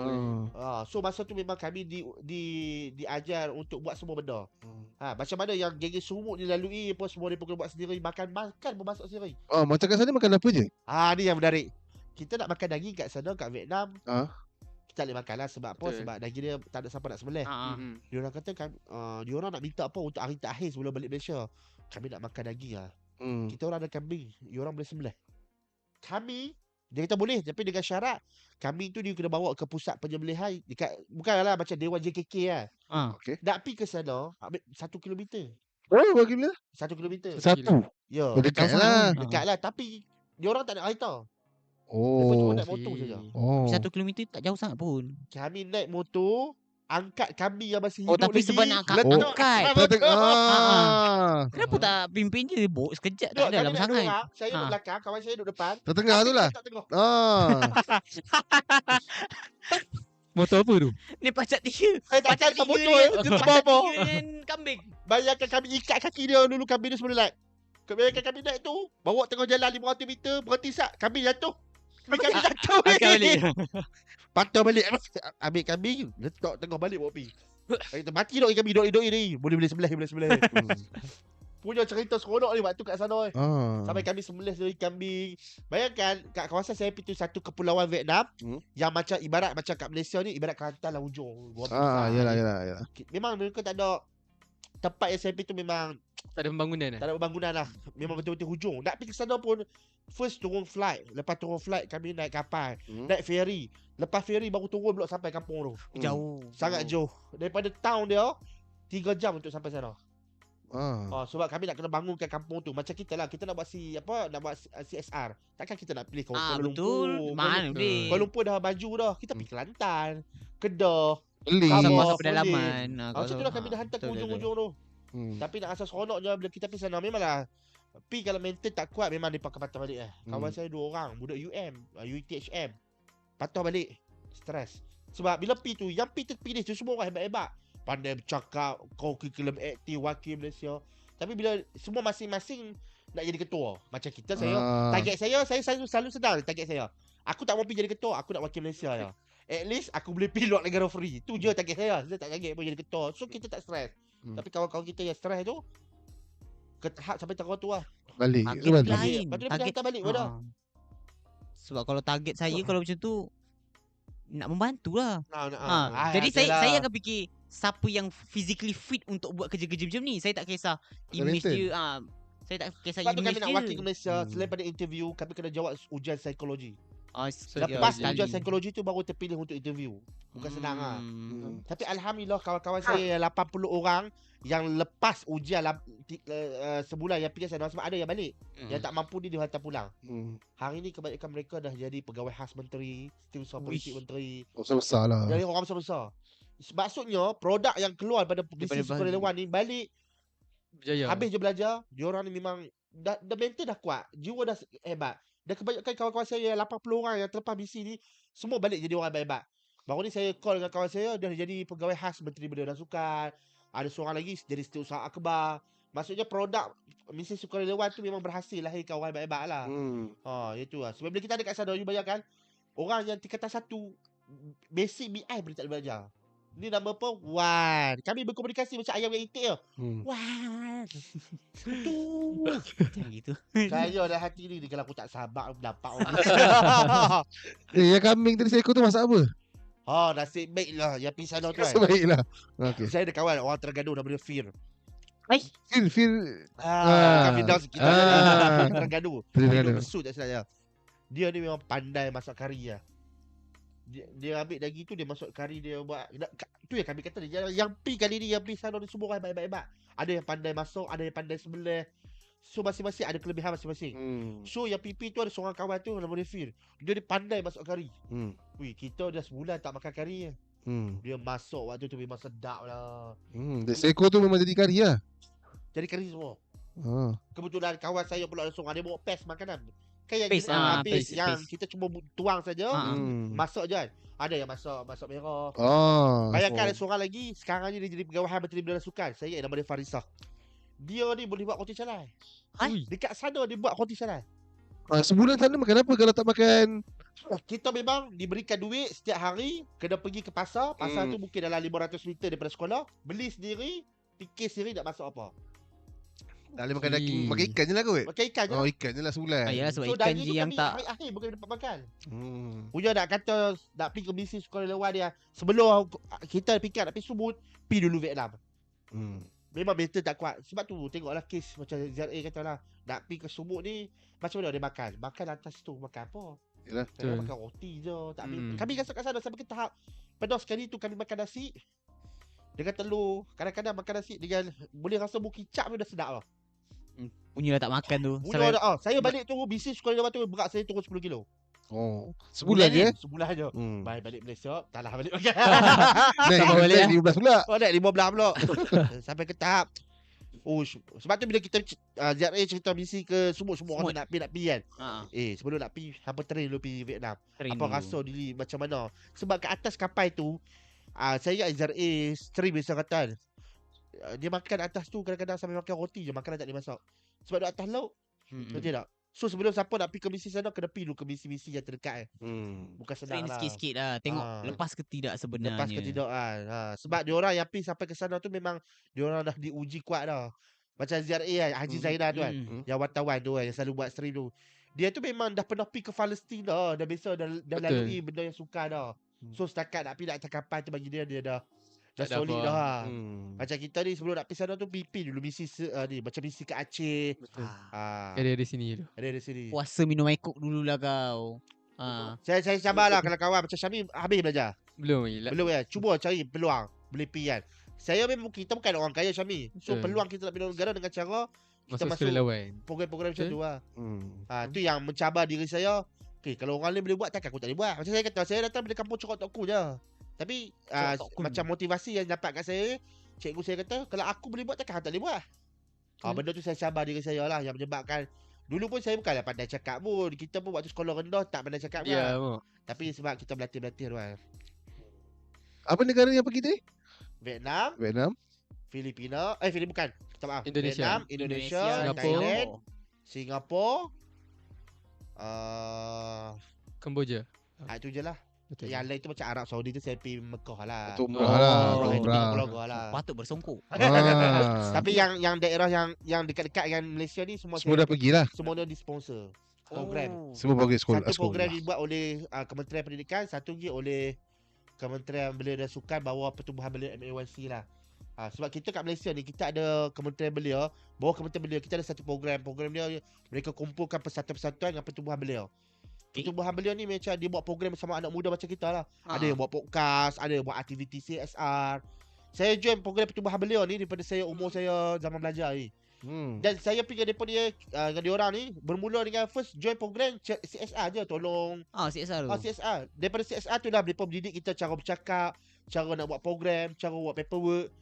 So masa tu memang kami diajar untuk buat semua benda. Macam mana yang geng Sumut ni lalui apa semua dia pun buat sendiri, makan pun masak sendiri. Macam kat sana makan apa je? Ni yang menarik. Kita nak makan daging kat sana kat Vietnam. Kita tak boleh makan lah sebab apa? Betul. Sebab daging dia tak ada siapa nak sembelih. Dia orang kata dia orang nak minta apa untuk hari terakhir sebelum balik Malaysia. Kami nak makan daging lah. Kita orang ada kambing, dia orang boleh sembelih. Kami dia kata boleh tapi dengan syarat kambing tu dia kena bawa ke pusat penyembelihan dekat bukanlah macam Dewan JKK lah. Okey. Nak pergi ke sana ambil 1 kilometer. Bagi bila? 1 kilometer. Satu. Ya. Dekat lah. Dekat lah tapi dia orang tak nak kereta. Dia Oh. cuma naik motor saja. 1 kilometer tak jauh sangat pun. Kami naik motor, angkat kambing yang masih Oh, hidup tapi lagi. sebab nak angkat. Kenapa tak pimpin je? Bawa sekejap tak ada lama sangat. Saya duduk belakang, kawan saya duduk depan. Tengah tu lah. Tak tengok. Motor apa tu? Ni pacak 3. Saya tak Pacak cakap 3 motor. Dia tak bawa apa. dengan kambing. Bayangkan kami ikat kaki dia dulu, kambing dia semua naik. Bayangkan kami naik tu, bawa tengah jalan 500 meter, berhenti sat, kambing jatuh. Kambing jatuh. Angkat balik. Patah balik. Ambil kambing, letak tengah balik bawa pergi. Kita mati dok kambing, dok ni. Boleh sebelah. Punya cerita seronok ni waktu kat sana. Sampai kami sembelih dari kambing. Bayangkan kat kawasan saya itu satu kepulauan Vietnam yang macam ibarat macam kat Malaysia ni ibarat Kelantan lah hujung. Yalah. Memang mereka tak ada tempat yang saya pergi tu memang Tak ada pembangunan tak ada pembangunan lah. Memang betul-betul hujung. Nak pergi ke sana pun first turun flight. Lepas turun flight kami naik kapal. Naik ferry. Lepas ferry baru turun pula sampai kampung tu. Jauh. Sangat jauh. Daripada town dia 3 jam untuk sampai sana. Sebab kami nak kena bangunkan kampung tu. Macam kita lah, kita nak buat nak buat CSR. Takkan kita nak pilih Kuala Betul. Lumpur. Mana boleh. Kuala Lumpur dah baju dah. Kita pergi Kelantan, Kedah. Beli. Sabah. Kawasan pedalaman. Macam tu lah kami dah hantar ke ujung-ujung tu. Tapi nak rasa seronok je bila kita pergi sana. Memanglah Pi kalau mental tak kuat memang dia pakai patah balik Kawan saya 2 orang, budak UTHM. Patah balik. Stres. Sebab bila Pi tu, yang Pi terpilih tu semua orang hebat-hebat. Pandai bercakap, curriculum aktif, wakil Malaysia. Tapi bila semua masing-masing nak jadi ketua. Macam kita, target saya selalu sedar target saya. Aku tak mau pergi jadi ketua, aku nak wakil Malaysia je. At least aku boleh pergi luar negara free. Tu je target saya. Saya tak target pun jadi ketua. So kita tak stres. Tapi kawan-kawan kita yang stres tu ke tahap sampai tengah tu lah. Balik. Target lain. Lepas tu dia hantar balik pada. Sebab kalau target saya kalau macam tu nak membantu lah. Jadi itulah. saya akan fikir siapa yang physically fit untuk buat kerja-kerja macam ni. Saya tak kisah image dia. Saya tak kisah Sebab tu image kami nak dia. wakil ke Malaysia. Selain pada interview, kami kena jawab ujian psikologi. Ya, Lepas sekali. ujian psikologi tu baru terpilih untuk interview. Bukan senang lah. Tapi Alhamdulillah kawan-kawan saya yang 80 orang yang lepas ujian sebulan yang pergi sana sebab ada yang balik. Yang tak mampu ni dia hantar pulang. Hmm. Hari ni kebanyakan mereka dah jadi pegawai khas menteri, setiausaha politik menteri. Besar lah. Jadi orang besar-besar. Maksudnya produk yang keluar pada bisnes sukarelawan ni balik Berjaya. habis je belajar, diorang ni memang dah mental dah kuat, jiwa dah hebat. Dan kebanyakan kawan-kawan saya 80 orang yang terlepas misi ni semua balik jadi orang hebat. Baru ni saya call dengan kawan saya, dia jadi pegawai khas Menteri Belia dan Sukan. Ada seorang lagi jadi setiausaha akhbar. Maksudnya produk misi sukarelawan tu memang berhasil lahirkan orang hebat-hebat lah. Itu lah. Sebab bila kita ada kat sana, you bayangkan orang yang tingkatan 1 basic BI boleh tak boleh belajar. Ni nama apa? Wan. Kami berkomunikasi macam ayam yang itik tau. Wan. Tu. Macam gitu. Saya dah hati ni kalau aku tak sabar aku dapat orang. Yang kambing tadi seekor tu masak apa? Nasib baik lah yang pergi sana tu kan. Nasib baik lah. Okay. Saya ada kawan orang Terengganu nama dia Fir. Feel. Kami down sikit. Terengganu. Terengganu. Besut tak silap saya. Dia ni memang pandai masak kari lah. Dia ambil daging tu dia masuk kari dia buat. Tu yang kami kata dia yang pi kali ni yang pi sana ni semua orang hebat-hebat. Ada yang pandai masak, ada yang pandai sembelih. So masing-masing ada kelebihan masing-masing. So yang pipi tu ada seorang kawan tu nama dia Fir. Dia pandai masak kari. Wih, kita dah sebulan tak makan kari. Dia masak waktu tu memang sedap lah. Seekor tu memang jadi kari lah. Jadi kari semua. Kebetulan kawan saya pula ada seorang dia bawa pes makanan. Kan yang Paste, paste, yang paste. kita cuma tuang saja. Masak je kan. Ada yang masak merah. Bayangkan ada seorang lagi sekarang ni dia jadi pegawai Menteri Belia dan Sukan. Saya ingat nama dia Farisah. Dia ni boleh buat roti canai. Dekat sana dia buat roti canai. Sebulan sana makan apa kalau tak makan? Kita memang diberikan duit setiap hari, kena pergi ke pasar. Pasar tu mungkin dalam 500 meter daripada sekolah. Beli sendiri, fikir sendiri nak masak apa. Tak boleh makan daging, makan ikan je lah kot. Makan ikan je. Ikan je lah sebulan. Yalah sebab So ikan daging je tu yang kami tak akhir bukan dapat makan. Hmm. Punya nak kata nak pergi ke misi sukarelawan dia, sebelum kita fikir nak pergi Sumut, pergi dulu Vietnam. Memang mental tak kuat. Sebab tu tengoklah kes macam ZA kata lah, nak pergi ke Sumut ni macam mana dia makan? Makan atas tu makan apa? Yalah. Saya makan roti je. Tak ambil. Kami rasa kat sana sampai ke tahap pedas sekali tu kami makan nasi dengan telur. Kadang-kadang makan nasi dengan boleh rasa bau kicap pun dah sedap lah. punya tak makan tu. Punya dah. Saya balik tu bisnes sekolah tu berat saya turun 10 kilo. Sebulan je? Sebulan je. Balik Malaysia, tak lah balik makan. Naik 15 pula. Naik 15 pula. Sampai ke tahap sebab tu bila kita ZRA cerita misi ke semua orang nak pergi kan. Sebelum nak pergi hampa train dulu pergi Vietnam. Apa rasa diri macam mana? Sebab kat atas kapal tu saya ingat ZRA stream biasa kata dia makan atas tu kadang-kadang sampai makan roti je, makanan tak dimasak. Sebab dia atas laut. Betul tak? So sebelum siapa nak pergi ke misi sana kena pergi dulu ke misi-misi yang terdekat Bukan senang train lah. sikit-sikit lah. Tengok lepas ke tidak sebenarnya. Lepas ke tidak kan. Sebab diorang yang pergi sampai ke sana tu memang diorang dah diuji kuat dah. Macam ZRA kan, Haji Zainal tu kan. Yang wartawan tu kan, yang selalu buat stream tu. Dia tu memang dah pernah pergi ke Palestin dah. Dah biasa dah lalui benda yang suka dah. So setakat nak pergi nak cakapan tu bagi dia dah solid dah. Macam kita ni sebelum nak pergi sana tu pipi dulu misi ni macam misi ke Aceh. Ada di sini tu. Ada di sini. Puasa minum air kok dululah kau. Saya sabarlah kalau kawan macam Syamil habis belajar. Belum ya. Cuba cari peluang boleh pergi kan. Saya memang kita bukan orang kaya Syamil. So peluang kita nak pindah negara dengan cara kita masuk program-program macam tu lah. Tu yang mencabar diri saya. Okay, kalau orang lain boleh buat takkan aku tak boleh buat. Macam saya kata saya datang dari kampung Cokok Tokku je. Tapi macam motivasi yang dapat kat saya, cikgu saya kata kalau aku boleh buat takkan aku tak boleh buat. Benda tu saya cabar diri saya lah yang menyebabkan dulu pun saya bukanlah pandai cakap pun. Kita pun waktu sekolah rendah tak pandai cakap kan. Tapi sebab kita berlatih-berlatih tu kan. Apa negara yang pergi tadi? Vietnam, Filipina, bukan. Minta maaf. Indonesia. Vietnam, Indonesia, Singapura. Thailand, Singapura. Kemboja. Itu je lah. Betul. Yang lain tu macam Arab Saudi tu saya pergi Mekah lah. Itu umrah lah. Patut bersongkok. Tapi yang daerah yang dekat-dekat dengan Malaysia ni semua dah pergilah. Semua dah disponsor program. Semua pergi sekolah. Satu program dibuat oleh Kementerian Pendidikan, satu lagi oleh Kementerian Belia dan Sukan bawah Pertubuhan Belia MAYC lah. Sebab kita kat Malaysia ni kita ada Kementerian Belia, bawah Kementerian Belia kita ada satu program dia mereka kumpulkan persatuan-persatuan dengan Pertubuhan Belia. Pertubuhan Belia ni macam dia buat program bersama anak muda macam kita lah. Ada yang buat podcast, ada yang buat aktiviti CSR. Saya join program Pertubuhan Belia ni daripada saya umur saya zaman belajar ni. Dan saya pergi dengan dia dengan diorang ni bermula dengan first join program CSR je, tolong CSR tu. CSR. Daripada CSR tu dah mereka mendidik kita cara bercakap, cara nak buat program, cara buat paperwork.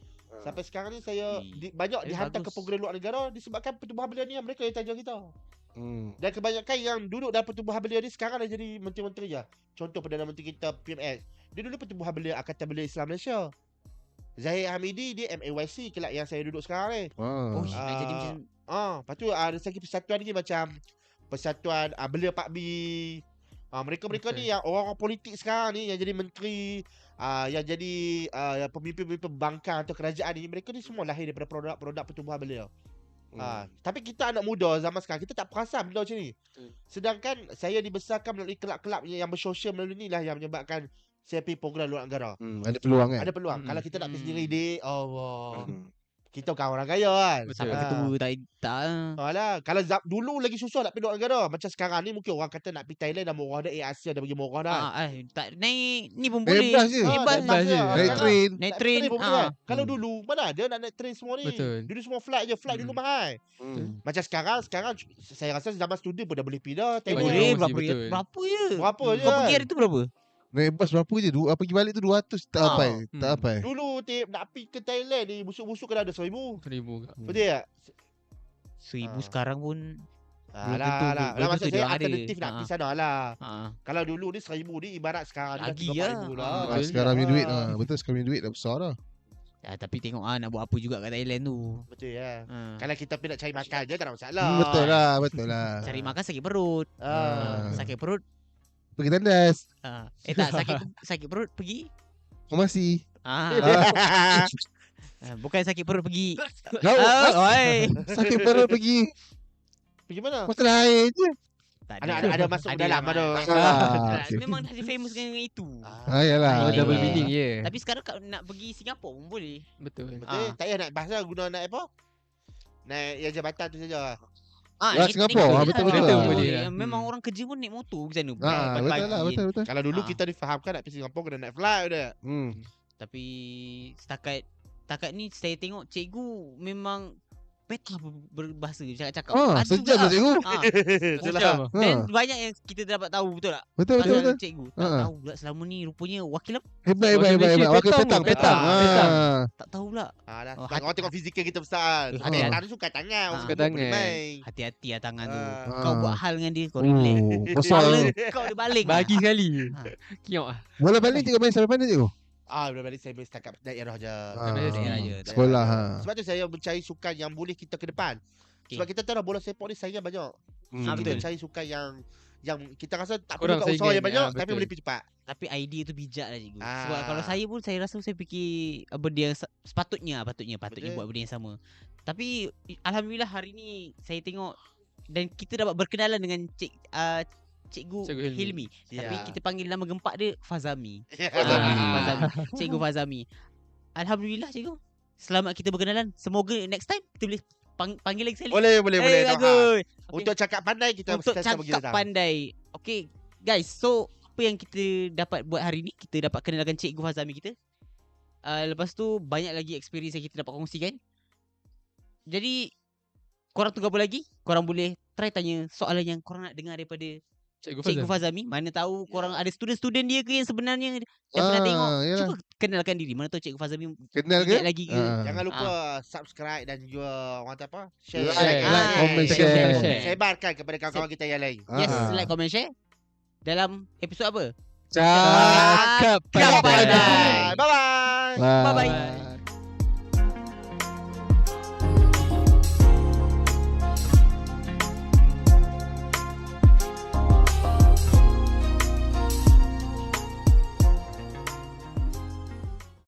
Sampai sekarang ni saya banyak dihantar ke bagus. program luar negara disebabkan pertubuhan belia ni yang mereka yang taja kita. Dan kebanyakan yang duduk dalam pertubuhan belia ni sekarang dah jadi menteri-menteri je. Contoh Perdana Menteri kita PMS. Dia dulu pertubuhan belia Angkatan Belia Islam Malaysia. Zahir Hamidi dia MAYC kelak yang saya duduk sekarang ni. Oh, nak jadi macam Lepas tu ada satu persatuan ni macam Persatuan Belia Pak B. Mereka-mereka ni yang orang-orang politik sekarang ni yang jadi menteri, yang jadi pemimpin-pemimpin bangkang atau kerajaan ni, mereka ni semua lahir daripada produk-produk pertubuhan belia. Tapi kita anak muda zaman sekarang kita tak perasan benda macam ni. Sedangkan saya dibesarkan melalui kelab-kelab yang bersosial melalui ni lah yang menyebabkan saya pergi program luar negara. Ada peluang kan? Ada peluang. Kalau kita nak pergi sendiri dek, Allah. Kita bukan orang kaya kan. sampai ketemu tak. Alah, kalau dulu lagi susah nak pergi luar negara. Macam sekarang ni mungkin orang kata nak pergi Thailand dah murah dah, Asia dah bagi murah dah. Tak naik ni pun boleh. Bebas je. Bebas je. Naik train. Naik train. pun boleh kan? Kalau dulu mana ada nak naik train semua ni. Betul. Dulu semua flight je, flight dulu mahal. Macam sekarang saya rasa zaman student pun dah boleh pergi dah Thailand. Boleh Betul. berapa je? Berapa je? Kau pergi hari tu berapa? Naik bas berapa je? Pergi balik tu 200 tak apa. Tak apa. Dulu nak pergi ke Thailand ni busuk-busuk kena ada 1,000. 1,000 kat. Betul tak? 1,000 sekarang pun Alah, tentu, alah. belum Maksud tentu saya dia ada. alternatif nak pergi sana lah. ha. Kalau dulu ni 1,000 ni ibarat sekarang ni Lagi dah 35,000 lah. dah. Betul. Sekarang punya duit betul sekarang punya duit dah besar dah. Tapi tengok nak buat apa juga kat Thailand tu. Betul ya. Ha. Kalau kita pergi nak cari makan je tak ada masalah. Betul lah, betul lah. Cari makan sakit perut. Sakit perut. Pergi tandas. Tak sakit perut pergi. Masih. Bukan sakit perut pergi. Oi. Sakit perut pergi. Pergi mana? Pasal air je. Tak Ada masuk Ada dalam ada. ada. Memang dah famous dengan itu. Yalah. Oh, double Yeah. meaning je. Tapi sekarang kalau nak pergi Singapura pun boleh. Betul. Betul. Tak payah naik bas lah, guna naik apa? Naik yang jabatan tu saja. Singapura, betul-betul. Betul, boleh lah. Memang orang kerja pun naik motor ke sana. Betul lah, betul. Kalau dulu Ah. kita difahamkan nak pergi Singapura kena naik flight dah. Tapi setakat ni saya tengok cikgu memang better berbahasa cakap-cakap. Ada Sejam juga. lah cikgu. Itulah. Dan banyak yang kita dapat tahu betul tak? Betul. Pasal cikgu. Tak tahu pula selama ni rupanya wakil apa? Hebat. Wakil petang. Tak tahu pula. Alah, Oh, sebab orang tengok fizikal kita besar. Ada yang tangan suka tangan, orang Suka suka tangan. main. Hati-hati lah tangan tu. Ah. Kau buat hal dengan dia, kau relax. Besar. Kepala kau dia baling. Bagi sekali. Ha. Kiok ah. Bola balik cikgu main sampai mana cikgu? Bila balik saya main setakat daerah je. daerah je. Sekolah. Sebab tu saya mencari sukan yang boleh kita ke depan. Okay. Sebab kita tahu dah bola sepak ni saingan banyak. Kita betul. cari sukan yang kita rasa tak Kurang perlu kat usaha saingan, yang banyak tapi betul. boleh pergi cepat. Tapi idea tu bijak lah cikgu. Ah. Sebab kalau saya pun saya rasa saya fikir benda yang sepatutnya Betul. buat benda yang sama. Tapi alhamdulillah hari ni saya tengok dan kita dapat berkenalan dengan Cikgu Cikgu Hilmi. Ya. Tapi kita panggil nama gempak dia Fazami. Fazami. Fazami. Cikgu Fazami. Alhamdulillah cikgu. Selamat kita berkenalan. Semoga next time kita boleh panggil lagi sekali. Boleh. Bagus. Okay. Untuk cakap pandai kita Untuk sentiasa bagi cakap datang. pandai. Okay guys, so apa yang kita dapat buat hari ni, kita dapat kenalkan Cikgu Fazami kita. Lepas tu banyak lagi experience yang kita dapat kongsikan. Jadi korang tunggu apa lagi? Korang boleh try tanya soalan yang korang nak dengar daripada Cikgu Fazami. Mana tahu korang ada student-student dia ke yang sebenarnya yang pernah tengok. yalah. Cuba kenalkan diri. Mana tahu Cikgu Fazami Kenal ingat ke? lagi ke. Jangan lupa subscribe dan juga orang kata apa? Share. Like, comment, share. Sebarkan kepada kawan-kawan kita yang lain. Yes, like, comment, share. Dalam episod apa? Cakap Cakap pandai. pandai. Bye-bye. Bye-bye.